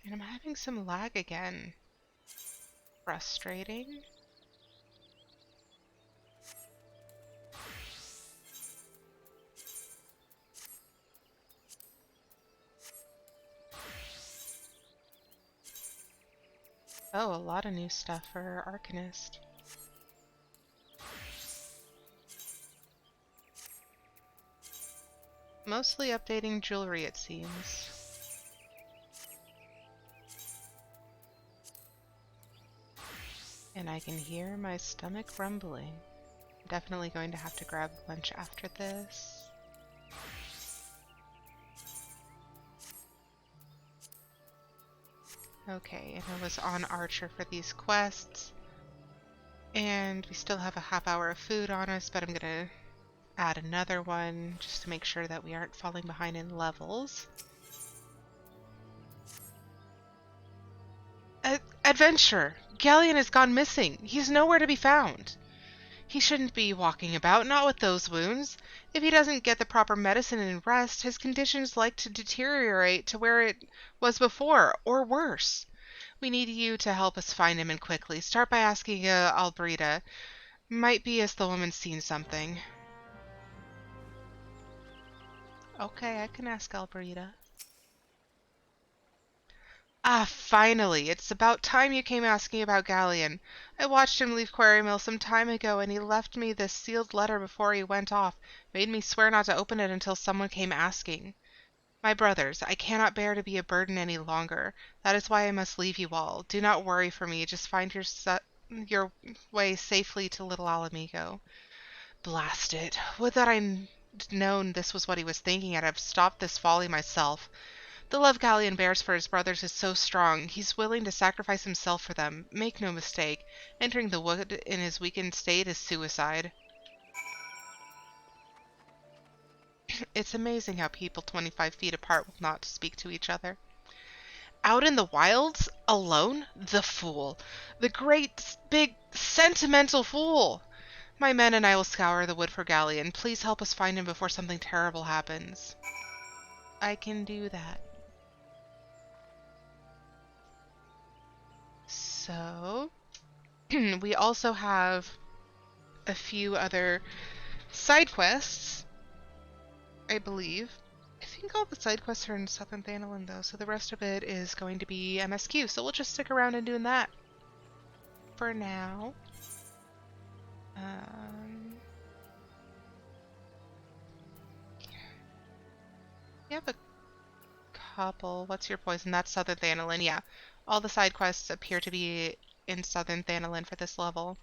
And I'm having some lag again. Frustrating. Oh, a lot of new stuff for Arcanist. Mostly updating jewelry, it seems. And I can hear my stomach rumbling. I'm definitely going to have to grab lunch after this. Okay, and I was on Archer for these quests. And we still have a half hour of food on us, but I'm gonna add another one just to make sure that we aren't falling behind in levels. Adventure! Galleon has gone missing. He's nowhere to be found. He shouldn't be walking about, not with those wounds. If he doesn't get the proper medicine and rest, his condition's like to deteriorate to where it was before, or worse. We need you to help us find him and quickly. Start by asking Albrita. Might be as the woman's seen something. Okay, I can ask Albrita. Ah, finally! It's about time you came asking about Galleon. I watched him leave Quarry Mill some time ago, and he left me this sealed letter before he went off. Made me swear not to open it until someone came asking. My brothers, I cannot bear to be a burden any longer. That is why I must leave you all. Do not worry for me. Just find your way safely to Little Ala Mhigo. Blast it. Would that I known this was what he was thinking, I'd have stopped this folly myself. The love Galleon bears for his brothers is so strong, he's willing to sacrifice himself for them. Make no mistake, entering the wood in his weakened state is suicide. It's amazing how people 25 feet apart will not speak to each other. Out in the wilds? Alone? The fool. The great, big, sentimental fool! My men and I will scour the wood for Galleon. Please help us find him before something terrible happens. I can do that. So, we also have a few other side quests, I believe. I think all the side quests are in Southern Thanalan, though, so the rest of it is going to be MSQ, so we'll just stick around and doing that for now. You have a couple. What's your poison? That's Southern Thanalan, yeah. All the side quests appear to be in Southern Thanalan for this level.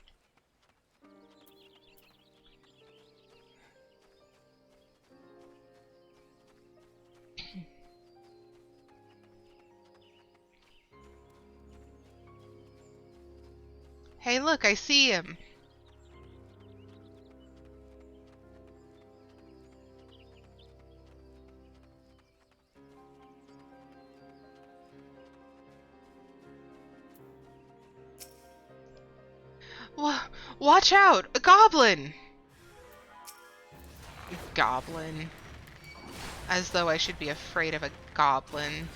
Hey, look, I see him. Watch out! A goblin! Goblin. As though I should be afraid of a goblin.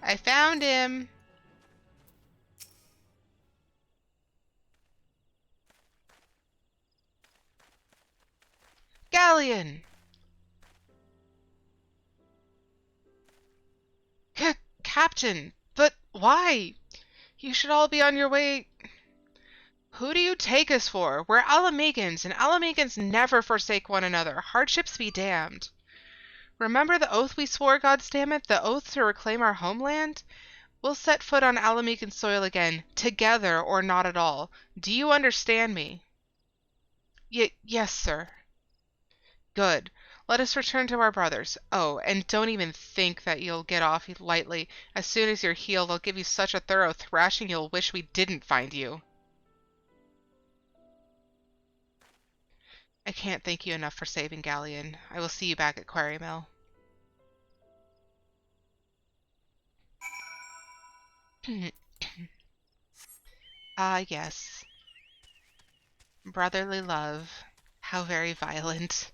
I found him! Galleon! Captain! But why? You should all be on your way. Who do you take us for? We're Ala Mhigans, and Ala Mhigans never forsake one another. Hardships be damned. Remember the oath we swore, goddammit? The oath to reclaim our homeland? We'll set foot on Ala Mhigan soil again, together or not at all. Do you understand me? Yes, sir. Good. Let us return to our brothers. Oh, and don't even think that you'll get off lightly. As soon as you're healed, I'll give you such a thorough thrashing you'll wish we didn't find you. I can't thank you enough for saving Galleon. I will see you back at Quarry Mill. Ah, yes. Brotherly love. How very violent.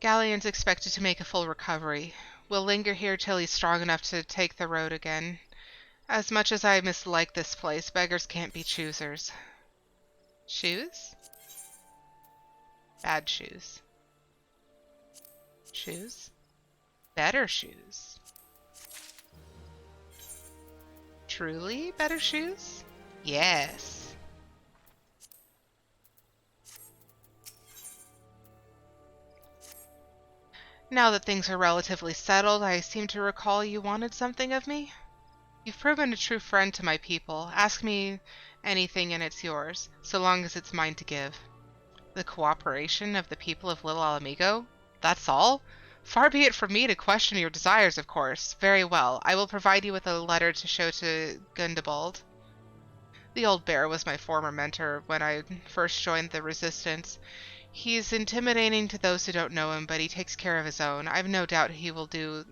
Galleon's expected to make a full recovery. We'll linger here till he's strong enough to take the road again. As much as I mislike this place, beggars can't be choosers. Shoes? Bad shoes. Shoes? Better shoes. Truly better shoes? Yes. Now that things are relatively settled, I seem to recall you wanted something of me? You've proven a true friend to my people. Ask me anything and it's yours, so long as it's mine to give. The cooperation of the people of Little Ala Mhigo? That's all? Far be it from me to question your desires, of course. Very well. I will provide you with a letter to show to Gundobald. The old bear was my former mentor when I first joined the Resistance. He's intimidating to those who don't know him, but he takes care of his own. I've no doubt he will do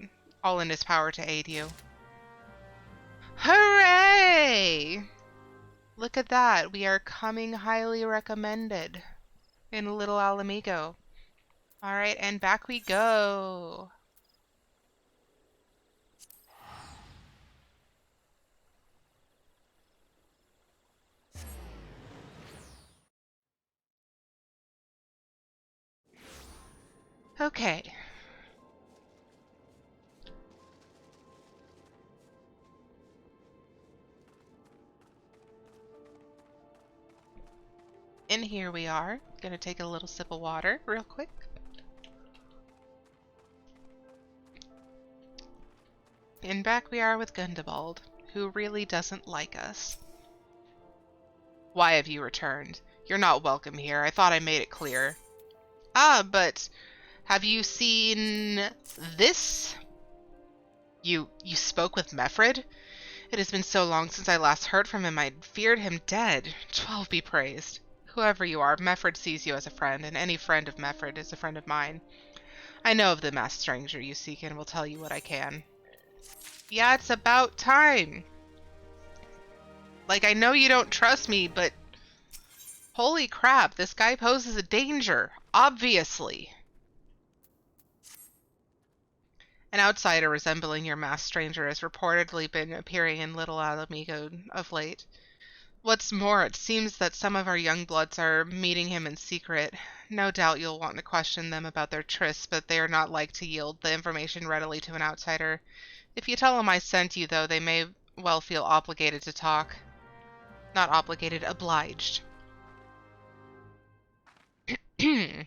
all in his power to aid you. Hooray! Look at that. We are coming highly recommended in Little Ala Mhigo. Alright, and back we go. Okay. And here we are. Gonna take a little sip of water real quick. And back we are with Gundabald, who really doesn't like us. Why have you returned? You're not welcome here. I thought I made it clear. Ah, but have you seen this? You spoke with Mefred? It has been so long since I last heard from him, I feared him dead. 12 be praised. Whoever you are, Mefred sees you as a friend, and any friend of Mefred is a friend of mine. I know of the masked stranger you seek and will tell you what I can. Yeah, it's about time. Like, I know you don't trust me, but holy crap, this guy poses a danger, obviously. An outsider resembling your masked stranger has reportedly been appearing in Little Ala Mhigo of late. What's more, it seems that some of our young bloods are meeting him in secret. No doubt you'll want to question them about their trysts, but they are not like to yield the information readily to an outsider. If you tell them I sent you, though, they may well feel obligated to talk. Not obligated, obliged. A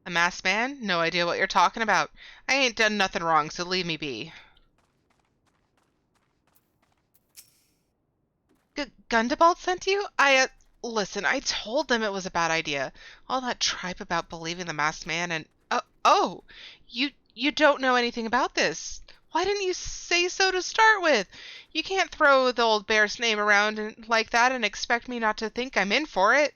masked man? No idea what you're talking about. I ain't done nothing wrong, so leave me be. Gundabald sent you? Listen, I told them it was a bad idea. All that tripe about believing the masked man and... Oh! You don't know anything about this. Why didn't you say so to start with? You can't throw the old bear's name around like that and expect me not to think I'm in for it.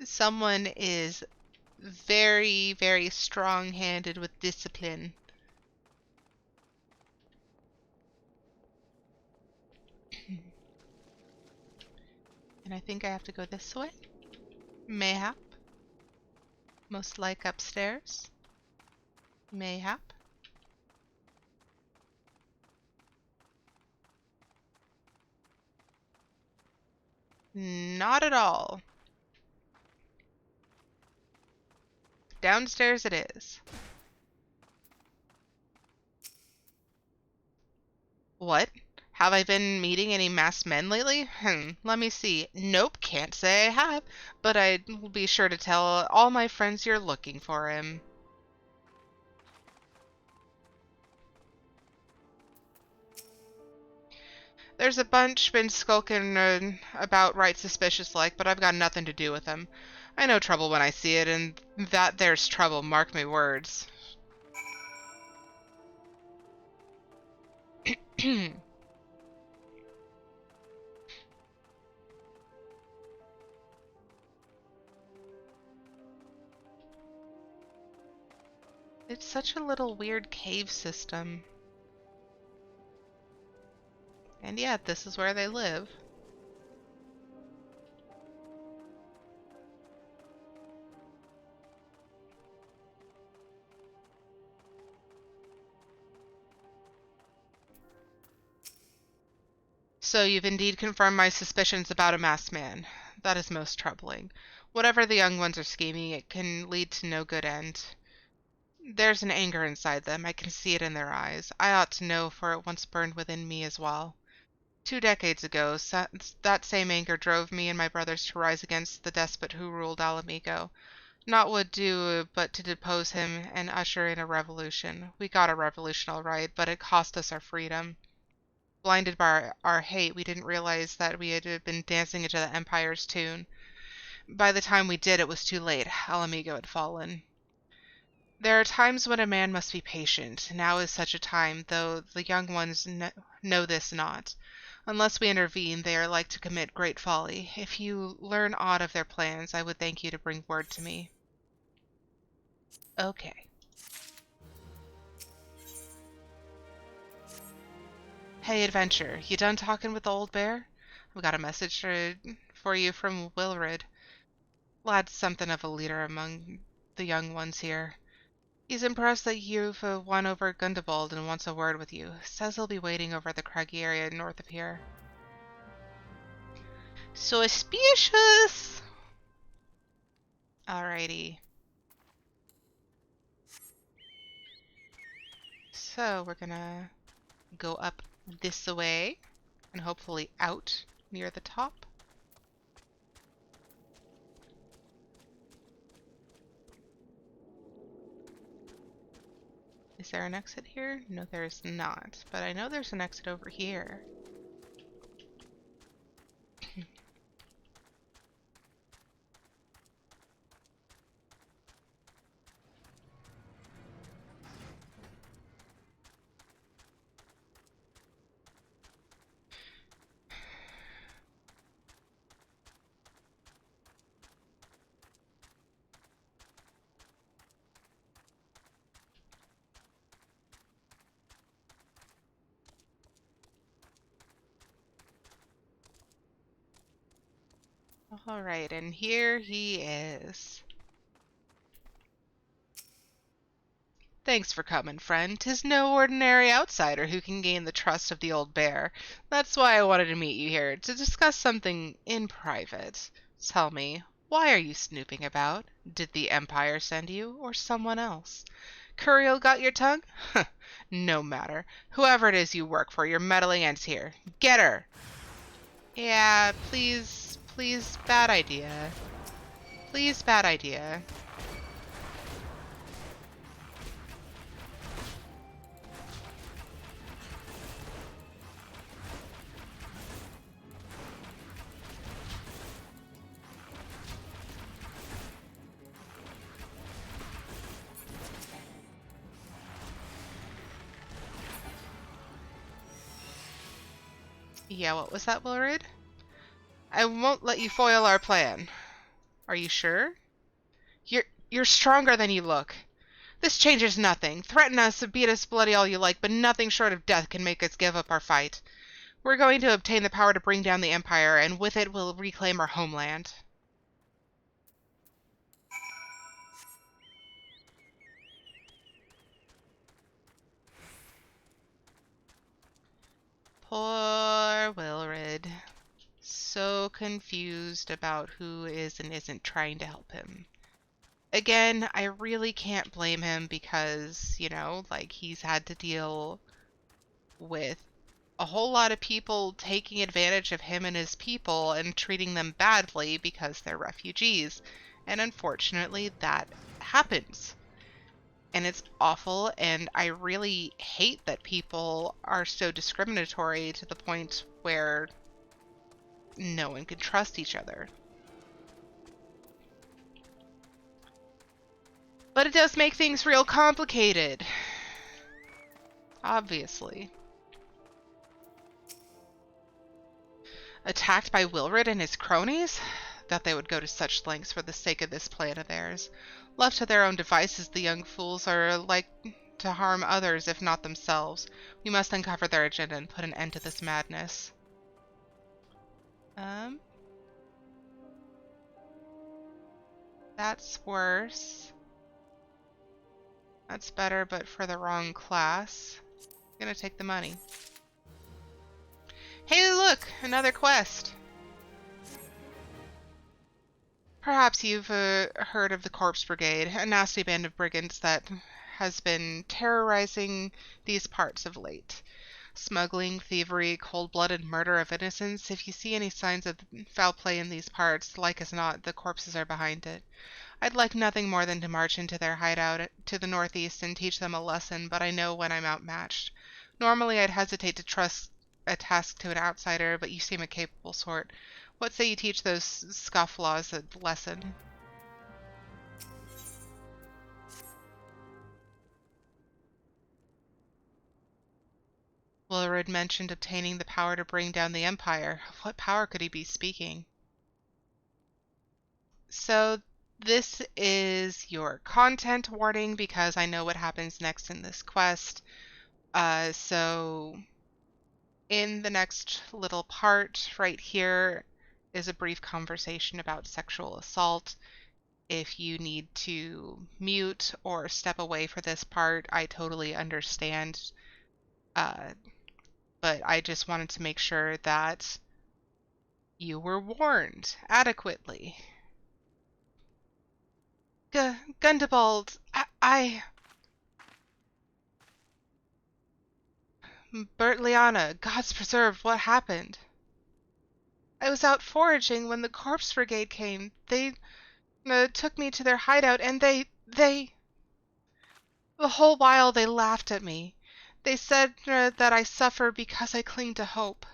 Someone is very, very strong-handed with discipline. And I think I have to go this way. Mayhap. Most like upstairs. Mayhap. Not at all. Downstairs it is. What? Have I been meeting any masked men lately? Let me see. Nope, can't say I have, but I'll be sure to tell all my friends you're looking for him. There's a bunch been skulking about right suspicious like, but I've got nothing to do with them. I know trouble when I see it, and that there's trouble, mark me words. It's such a little weird cave system. And yet, this is where they live. So you've indeed confirmed my suspicions about a masked man. That is most troubling. Whatever the young ones are scheming, it can lead to no good end. There's an anger inside them. I can see it in their eyes. I ought to know, for it once burned within me as well. 2 decades ago, that same anger drove me and my brothers to rise against the despot who ruled Ala Mhigo. Naught would do but to depose him and usher in a revolution. We got a revolution all right, but it cost us our freedom. Blinded by our hate, we didn't realize that we had been dancing into the Empire's tune. By the time we did, it was too late. Ala Mhigo had fallen. There are times when a man must be patient. Now is such a time, though the young ones know this not. Unless we intervene, they are like to commit great folly. If you learn aught of their plans, I would thank you to bring word to me. Okay. Hey, adventure, you done talking with the old bear? I've got a message for you from Wilred. Lad's something of a leader among the young ones here. He's impressed that you've won over Gundabald and wants a word with you. Says he'll be waiting over the craggy area north of here. Suspicious! Alrighty. So we're gonna go up this way and hopefully out near the top. Is there an exit here? No, there's not. But I know there's an exit over here. Alright, and here he is. Thanks for coming, friend. 'Tis no ordinary outsider who can gain the trust of the old bear. That's why I wanted to meet you here, to discuss something in private. Tell me, why are you snooping about? Did the Empire send you, or someone else? Curiel got your tongue? No matter. Whoever it is you work for, your meddling ends here. Get her! Yeah, please, please, bad idea. Please, bad idea. Yeah, what was that, Wilrid? I won't let you foil our plan. Are you sure? You're stronger than you look. This changes nothing. Threaten us, beat us bloody all you like, but nothing short of death can make us give up our fight. We're going to obtain the power to bring down the Empire, and with it we'll reclaim our homeland. Poor Wilrid. So confused about who is and isn't trying to help him. Again, I really can't blame him because, you know, like, he's had to deal with a whole lot of people taking advantage of him and his people and treating them badly because they're refugees. And unfortunately, that happens. And it's awful, and I really hate that people are so discriminatory to the point where no one can trust each other. But it does make things real complicated. Obviously. Attacked by Wilrid and his cronies? That they would go to such lengths for the sake of this plan of theirs. Left to their own devices, the young fools are like to harm others, if not themselves. We must uncover their agenda and put an end to this madness. That's worse. That's better, but for the wrong class. I'm gonna take the money. Hey, look! Another quest! Perhaps you've heard of the Corpse Brigade, a nasty band of brigands that has been terrorizing these parts of late. Smuggling, thievery, cold-blooded murder of innocents. If you see any signs of foul play in these parts, like as not, the corpses are behind it. I'd like nothing more than to march into their hideout to the northeast and teach them a lesson, but I know when I'm outmatched. Normally I'd hesitate to trust a task to an outsider, but you seem a capable sort. What say you teach those scofflaws a lesson? Wilrid mentioned obtaining the power to bring down the Empire. Of what power could he be speaking? So this is your content warning because I know what happens next in this quest. So in the next little part right here is a brief conversation about sexual assault. If you need to mute or step away for this part, I totally understand. But I just wanted to make sure that you were warned adequately. Gundabald, Bertliana, God's preserved, what happened? I was out foraging when the corpse brigade came. They took me to their hideout and they... The whole while they laughed at me. They said that I suffer because I cling to hope.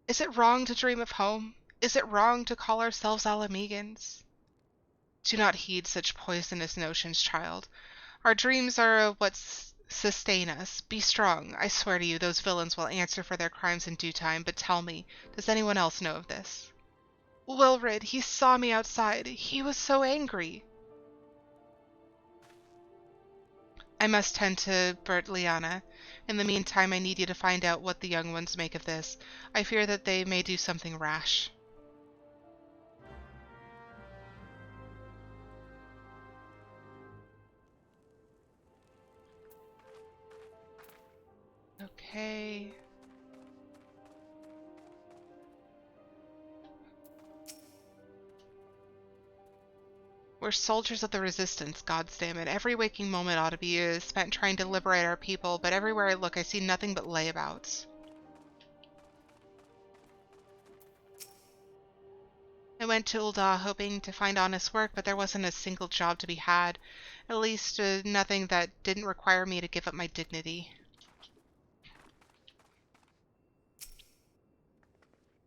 Is it wrong to dream of home? Is it wrong to call ourselves Ala Mhigans? Do not heed such poisonous notions, child. Our dreams are what sustain us. Be strong. I swear to you, those villains will answer for their crimes in due time. But tell me, does anyone else know of this? Wilred, he saw me outside. He was so angry. I must tend to Bertliana. In the meantime, I need you to find out what the young ones make of this. I fear that they may do something rash. Okay. We're soldiers of the resistance, goddammit. Every waking moment ought to be spent trying to liberate our people, but everywhere I look I see nothing but layabouts. I went to Ul'dah hoping to find honest work, but there wasn't a single job to be had. At least nothing that didn't require me to give up my dignity.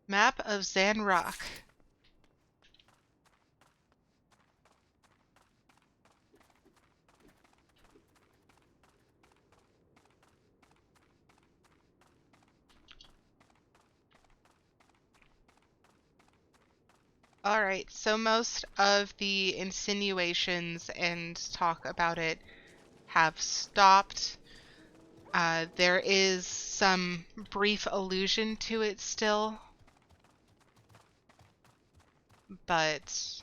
Map of Zanrock. Alright, so most of the insinuations and talk about it have stopped. There is some brief allusion to it still, but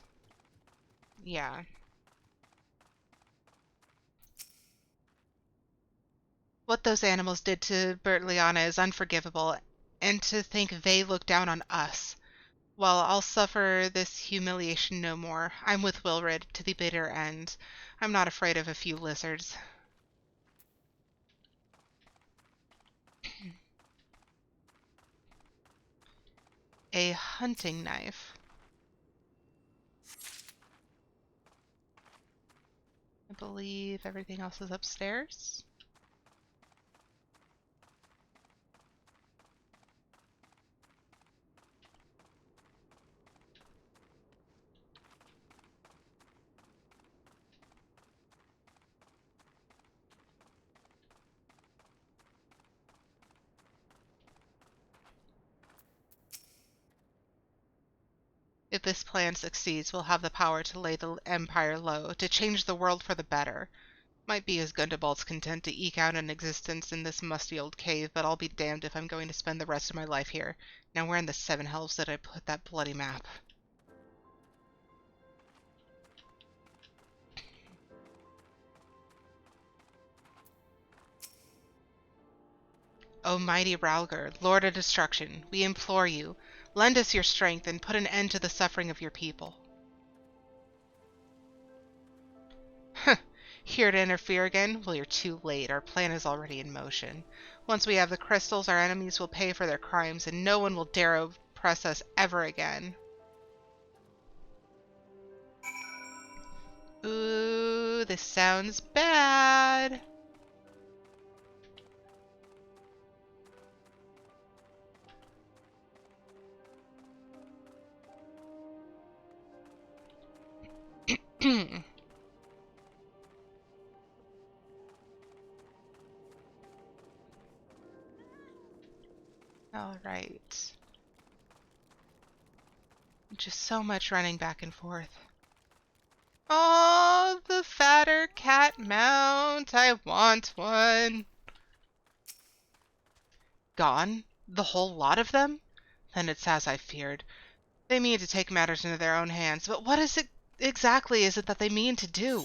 yeah. What those animals did to Bertliana is unforgivable, and to think they look down on us. Well, I'll suffer this humiliation no more. I'm with Wilred to the bitter end. I'm not afraid of a few lizards. A hunting knife. I believe everything else is upstairs. If this plan succeeds, we'll have the power to lay the Empire low, to change the world for the better. Might be as Gundabald's content to eke out an existence in this musty old cave, but I'll be damned if I'm going to spend the rest of my life here. Now where in the seven hells did I put that bloody map? O mighty Ralger, Lord of Destruction, we implore you, lend us your strength and put an end to the suffering of your people. Here to interfere again? Well, you're too late. Our plan is already in motion. Once we have the crystals, our enemies will pay for their crimes, and no one will dare oppress us ever again. Ooh, this sounds bad. All right. Just so much running back and forth. Oh, the fatter cat mount. I want one. Gone? The whole lot of them? Then it's as I feared. They mean to take matters into their own hands, but what is it exactly is it that they mean to do?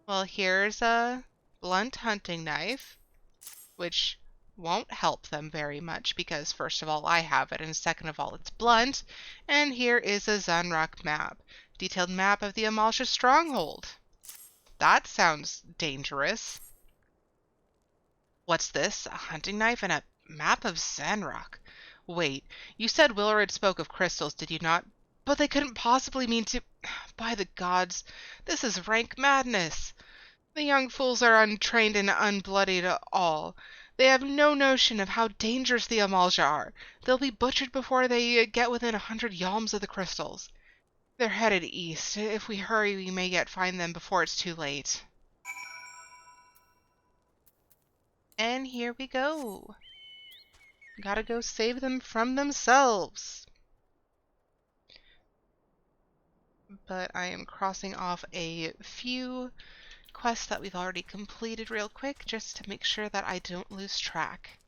Well, here's a blunt hunting knife, which won't help them very much because, first of all, I have it, and second of all, it's blunt. And here is a Zanrak map, detailed map of the Amalsha stronghold. That sounds dangerous. What's this? A hunting knife and a map of Zanrak. Wait, you said Willard spoke of crystals, did you not? But they couldn't possibly mean to... By the gods, this is rank madness. The young fools are untrained and unbloodied at all. They have no notion of how dangerous the Amalja are. They'll be butchered before they get within 100 yalms of the crystals. They're headed east. If we hurry, we may yet find them before it's too late. And here we go. Gotta go save them from themselves. But I am crossing off a few quests that we've already completed real quick, just to make sure that I don't lose track.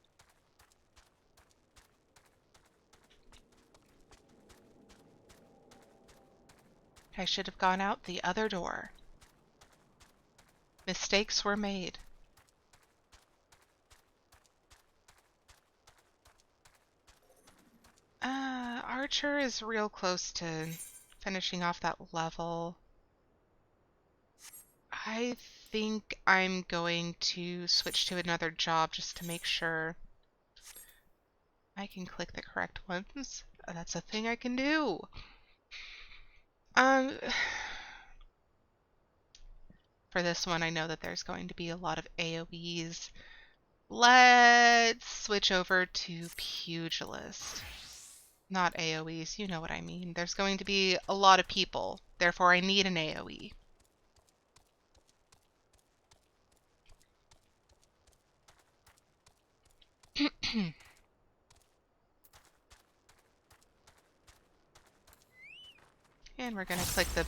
I should have gone out the other door. Mistakes were made. Archer is real close to finishing off that level. I think I'm going to switch to another job just to make sure I can click the correct ones. That's a thing I can do. For this one, I know that there's going to be a lot of AoEs. Let's switch over to Pugilist. Not AoEs, you know what I mean. There's going to be a lot of people, therefore I need an AoE. And we're going to click the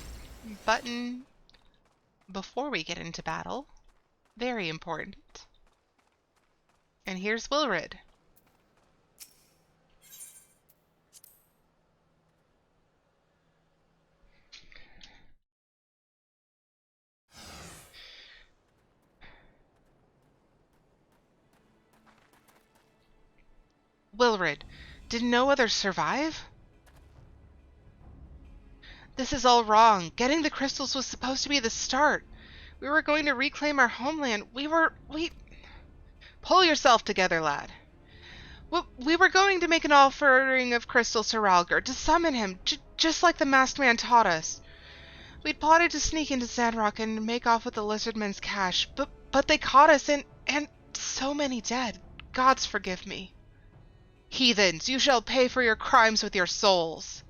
button before we get into battle. Very important. And here's Wilrid. Wilrid, did no others survive? This is all wrong. Getting the crystals was supposed to be the start. We were going to reclaim our homeland. We... Pull yourself together, lad. We were going to make an offering of crystals to Ralgar, to summon him, just like the masked man taught us. We'd plotted to sneak into Sandrock and make off with the lizardmen's cash, but they caught us, and so many dead. Gods forgive me. Heathens, you shall pay for your crimes with your souls.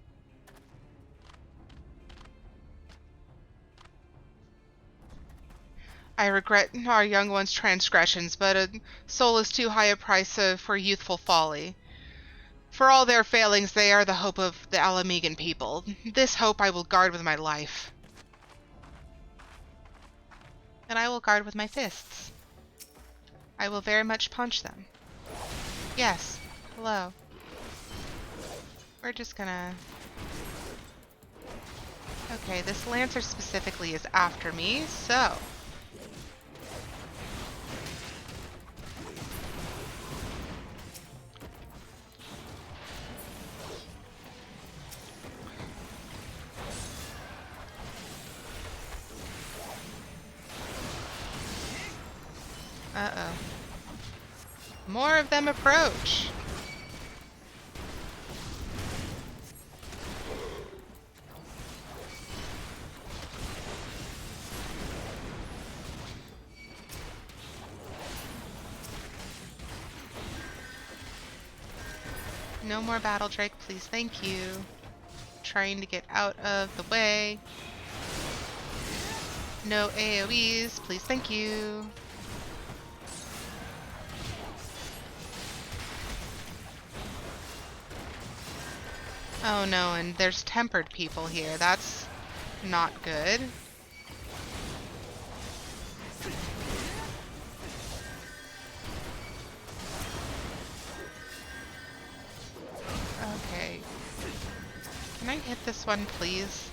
I regret our young one's transgressions, but a soul is too high a price for youthful folly. For all their failings, they are the hope of the Ala Mhigan people. This hope I will guard with my life. And I will guard with my fists. I will very much punch them. Yes. Hello. We're just gonna... Okay, this Lancer specifically is after me, so... Uh-oh. More of them approach. No more battle drake, please. Thank you. Trying to get out of the way. No AoEs, please. Thank you. Oh no, and there's tempered people here. That's not good. Okay. Can I hit this one, please?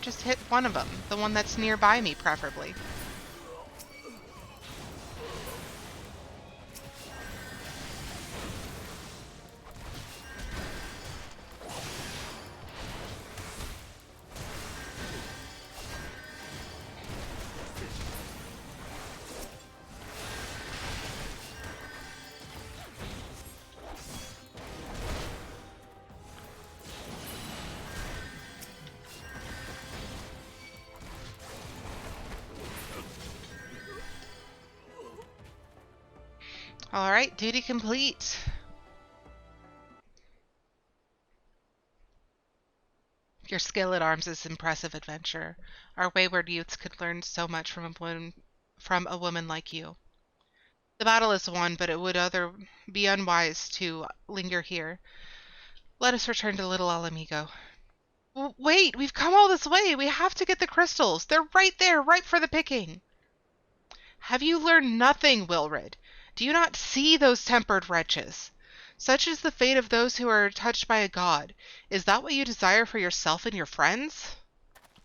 Just hit one of them. The one that's nearby me, preferably. Alright, duty complete. Your skill at arms is impressive, adventurer. Our wayward youths could learn so much from a woman like you. The battle is won, but it would be unwise to linger here. Let us return to Little Ala Mhigo. Wait, we've come all this way. We have to get the crystals. They're right there, ripe for the picking. Have you learned nothing, Wilred? Do you not see those tempered wretches? Such is the fate of those who are touched by a god. Is that what you desire for yourself and your friends?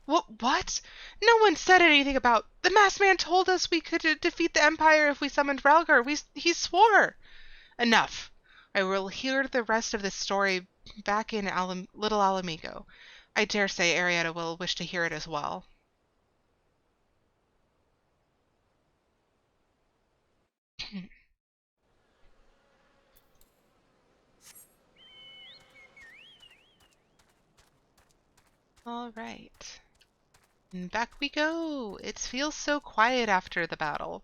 What? No one said anything about... The masked man told us we could defeat the Empire if we summoned Ralgar. He swore. Enough. I will hear the rest of this story back in Little Ala Mhigo. I dare say Arietta will wish to hear it as well. All right. And back we go. It feels so quiet after the battle.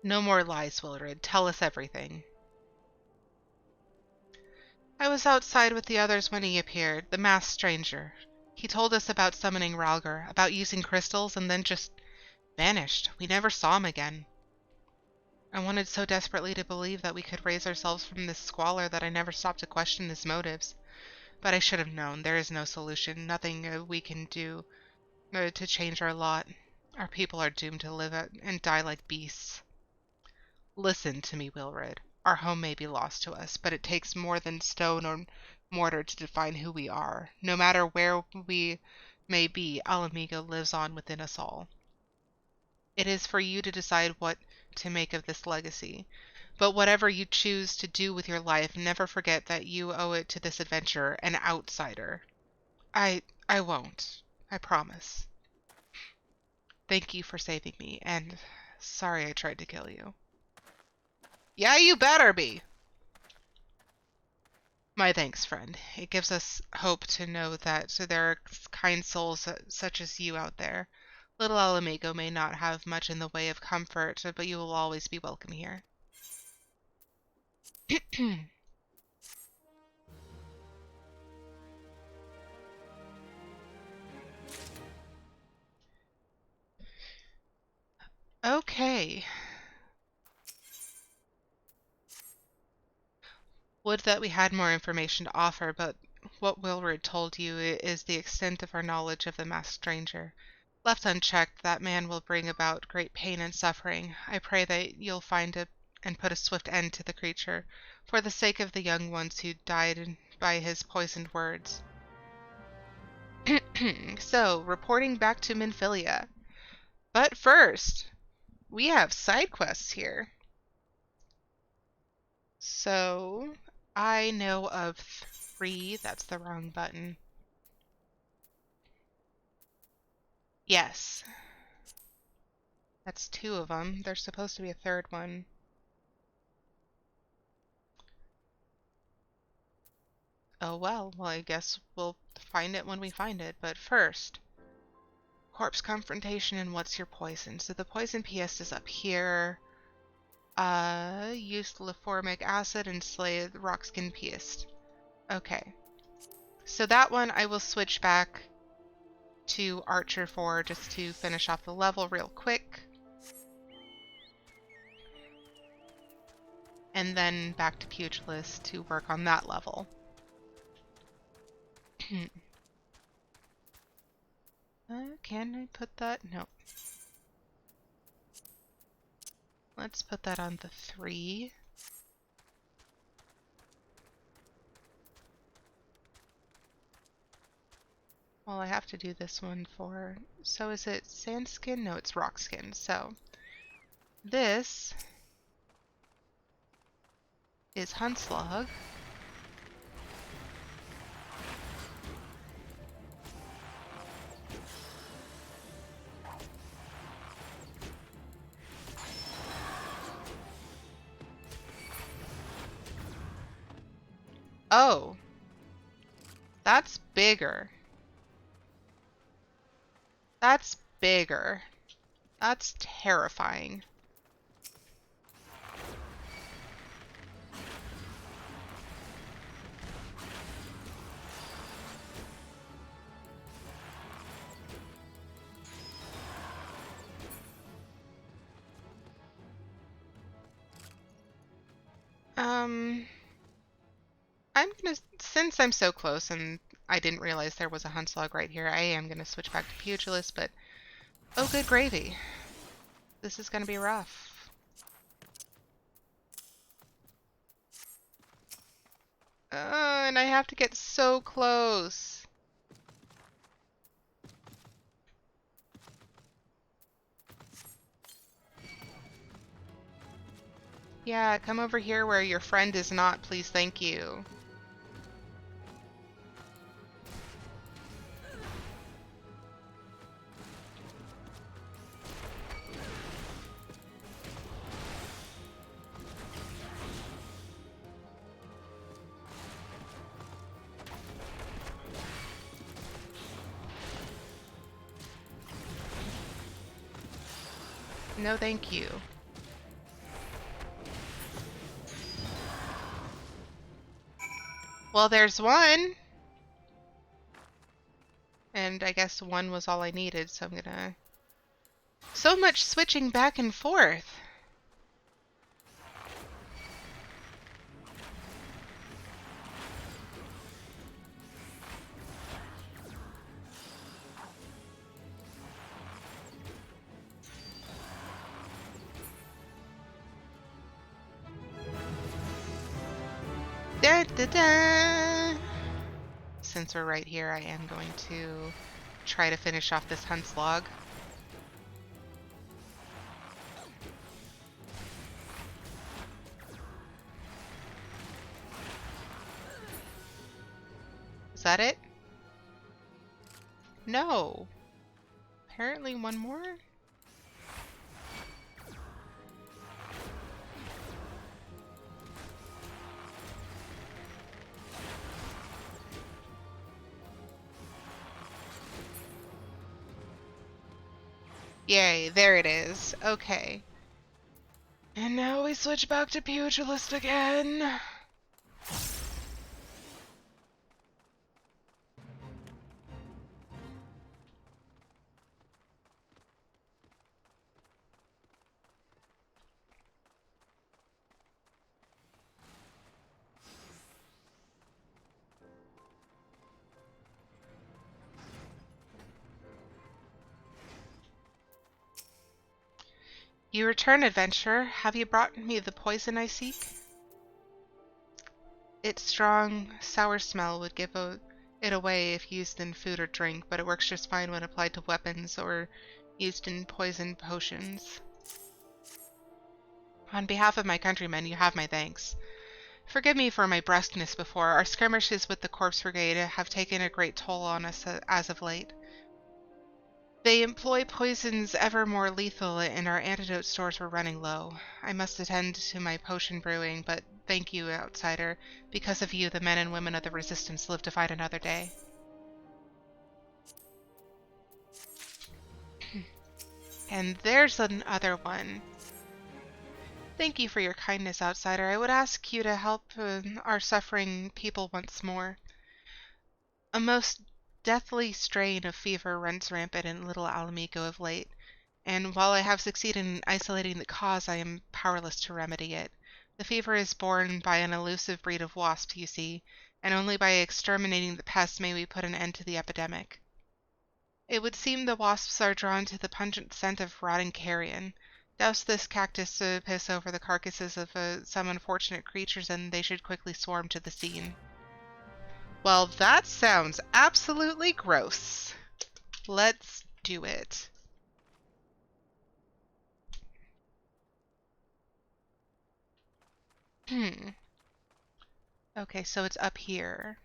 No more lies, Wilred. Tell us everything. I was outside with the others when he appeared, the masked stranger. He told us about summoning Ralgar, about using crystals, and then just vanished. We never saw him again. I wanted so desperately to believe that we could raise ourselves from this squalor that I never stopped to question his motives. But I should have known. There is no solution, nothing we can do to change our lot. Our people are doomed to live and die like beasts. Listen to me, Wilred. Our home may be lost to us, but it takes more than stone or mortar to define who we are. No matter where we may be, Ala Mhigo lives on within us all. It is for you to decide what to make of this legacy. But whatever you choose to do with your life, never forget that you owe it to this adventurer, an outsider. I won't. I promise. Thank you for saving me, and sorry I tried to kill you. Yeah, you better be. My thanks, friend. It gives us hope to know that there are kind souls such as you out there. Little Ala Mhigo may not have much in the way of comfort, but you will always be welcome here. Okay. Would that we had more information to offer, but what Wilred told you is the extent of our knowledge of the masked stranger. Left unchecked, that man will bring about great pain and suffering. I pray that you'll find and put a swift end to the creature, for the sake of the young ones who died by his poisoned words. So, reporting back to Minfilia. But first, we have side quests here. So, I know of 3. That's the wrong button. Yes. That's 2 of them. There's supposed to be a 3rd one. Oh well, I guess we'll find it when we find it. But first, corpse confrontation and what's your poison? So the poison PS is up here. Use liformic acid and slay the rockskin piest. Okay. So that one I will switch back to Archer for, just to finish off the level real quick. And then back to Pugilist to work on that level. Can I put that? No. Let's put that on the 3. Well, I have to do this one for... So is it sand skin? No, it's rock skin. So this is Huntslug. Oh, that's bigger. That's bigger. That's terrifying. I'm gonna, since I'm so close and I didn't realize there was a Huntslug right here, I am gonna switch back to Pugilist, but oh good gravy. This is gonna be rough. And I have to get so close. Yeah, come over here where your friend is not, please, thank you. No, thank you. Well, there's one. And I guess one was all I needed, so I'm gonna... So much switching back and forth. Da, da, da. Since we're right here, I am going to try to finish off this Huntslug. Is that it? No. Apparently one more? Yay, there it is. Okay. And now we switch back to Pugilist again. You return, adventurer. Have you brought me the poison I seek? Its strong, sour smell would give it away if used in food or drink, but it works just fine when applied to weapons or used in poison potions. On behalf of my countrymen, you have my thanks. Forgive me for my brusqueness before. Our skirmishes with the Corpse Brigade have taken a great toll on us as of late. They employ poisons ever more lethal, and our antidote stores were running low. I must attend to my potion brewing, but thank you, outsider. Because of you, the men and women of the Resistance live to fight another day. And there's another one. Thank you for your kindness, outsider. I would ask you to help our suffering people once more. A most deathly strain of fever runs rampant in Little Ala Mhigo of late, and while I have succeeded in isolating the cause, I am powerless to remedy it. The fever is borne by an elusive breed of wasps, you see, and only by exterminating the pests may we put an end to the epidemic. It would seem the wasps are drawn to the pungent scent of rotting carrion. Douse this cactus piss over the carcasses of some unfortunate creatures, and they should quickly swarm to the scene. Well, that sounds absolutely gross. Let's do it. Okay, so it's up here.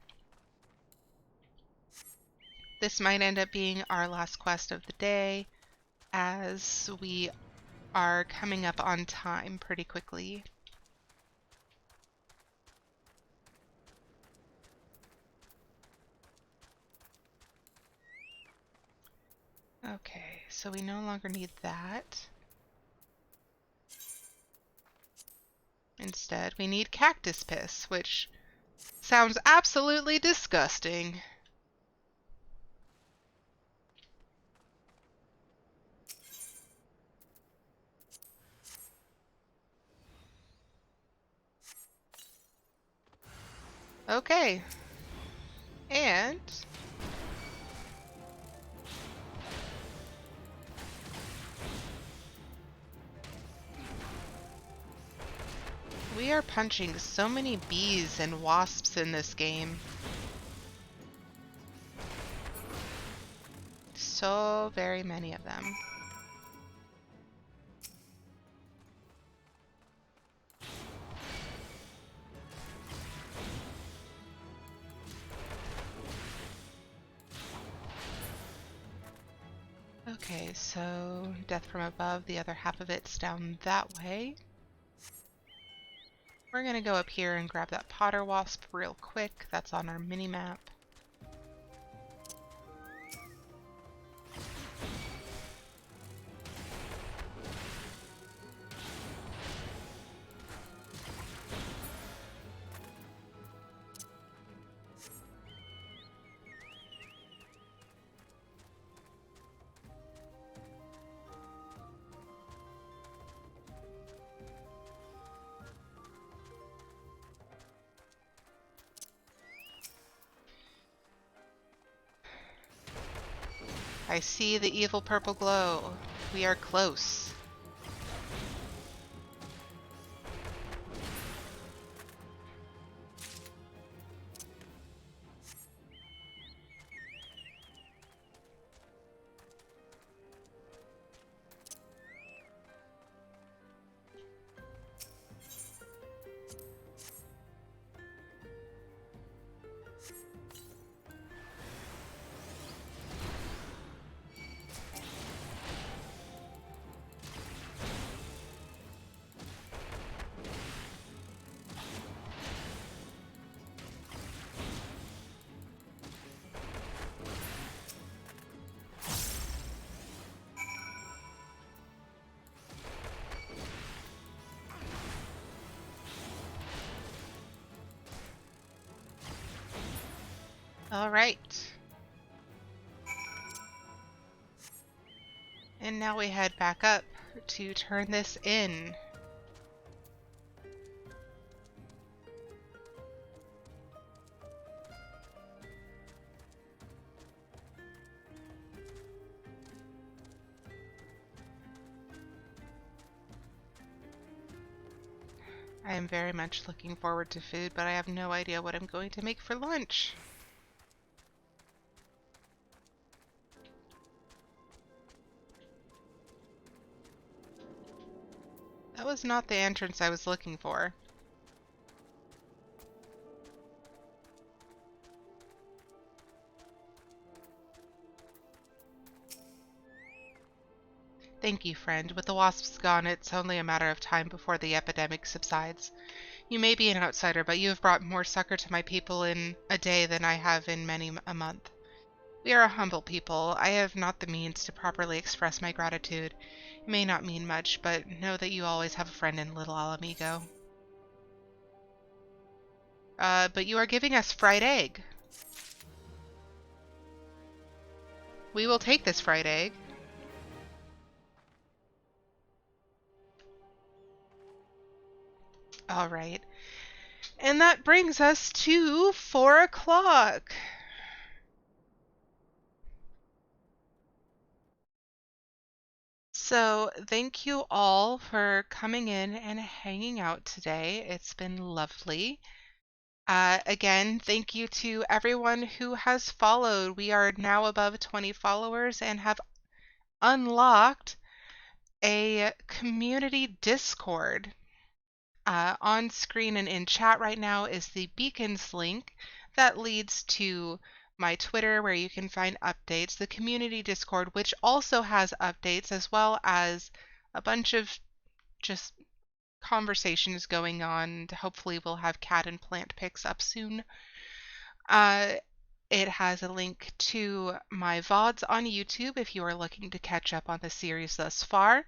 This might end up being our last quest of the day, as we are coming up on time pretty quickly. Okay, so we no longer need that. Instead, we need cactus piss, which sounds absolutely disgusting. Okay. And we are punching so many bees and wasps in this game. So very many of them. Okay, so death from above, the other half of it's down that way. We're gonna go up here and grab that potter wasp real quick. That's on our mini-map. I see the evil purple glow. We are close. All right. And now we head back up to turn this in. I am very much looking forward to food, but I have no idea what I'm going to make for lunch. That was not the entrance I was looking for. Thank you, friend. With the wasps gone, it's only a matter of time before the epidemic subsides. You may be an outsider, but you have brought more succor to my people in a day than I have in many a month. We are a humble people. I have not the means to properly express my gratitude. It may not mean much, but know that you always have a friend in Little Ala Mhigo. But you are giving us fried egg. We will take this fried egg. All right. And that brings us to 4 o'clock. So, thank you all for coming in and hanging out today. It's been lovely. Again, thank you to everyone who has followed. We are now above 20 followers and have unlocked a community Discord. On screen and in chat right now is the beacons link that leads to my Twitter, where you can find updates, the community Discord, which also has updates, as well as a bunch of just conversations going on. Hopefully we'll have cat and plant pics up soon. It has a link to my VODs on YouTube if you are looking to catch up on the series thus far.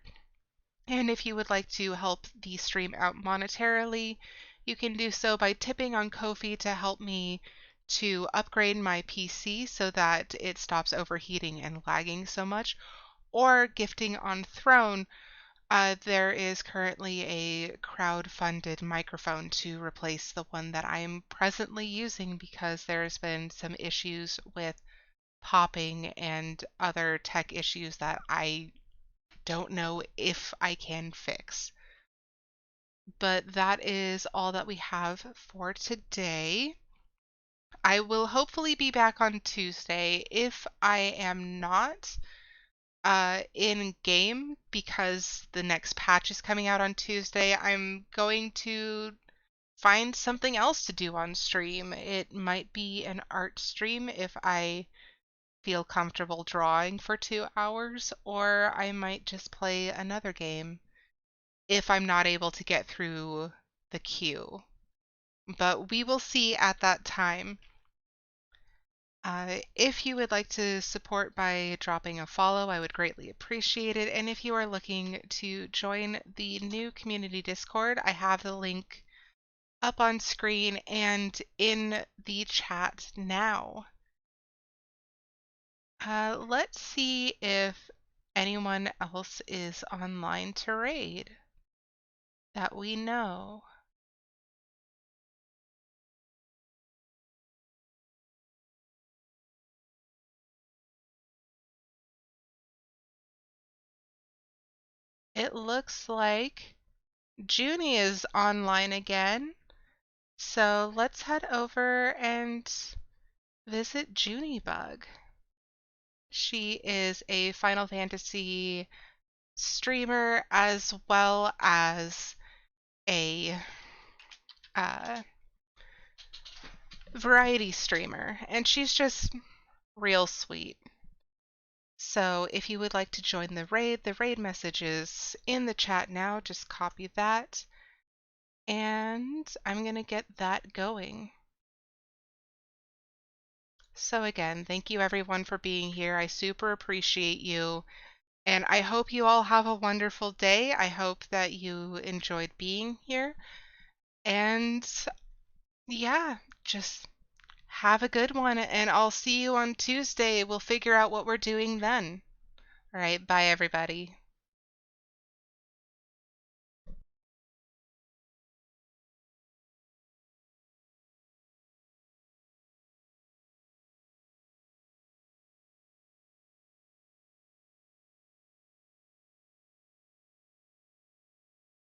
And if you would like to help the stream out monetarily, you can do so by tipping on Ko-fi to help me to upgrade my PC so that it stops overheating and lagging so much, or gifting on Throne. There is currently a crowd-funded microphone to replace the one that I'm presently using because there's been some issues with popping and other tech issues that I don't know if I can fix. But that is all that we have for today. I will hopefully be back on Tuesday. If I am not in game because the next patch is coming out on Tuesday, I'm going to find something else to do on stream. It might be an art stream if I feel comfortable drawing for 2 hours, or I might just play another game if I'm not able to get through the queue. But we will see at that time. If you would like to support by dropping a follow, I would greatly appreciate it. And if you are looking to join the new community Discord, I have the link up on screen and in the chat now. Let's see if anyone else is online to raid that we know. It looks like Junie is online again. So let's head over and visit Junebug. She is a Final Fantasy streamer as well as a variety streamer, and she's just real sweet. So if you would like to join the raid message is in the chat now. Just copy that, and I'm going to get that going. So again, thank you everyone for being here. I super appreciate you. And I hope you all have a wonderful day. I hope that you enjoyed being here. And yeah, just have a good one. And I'll see you on Tuesday. We'll figure out what we're doing then. All right. Bye, everybody.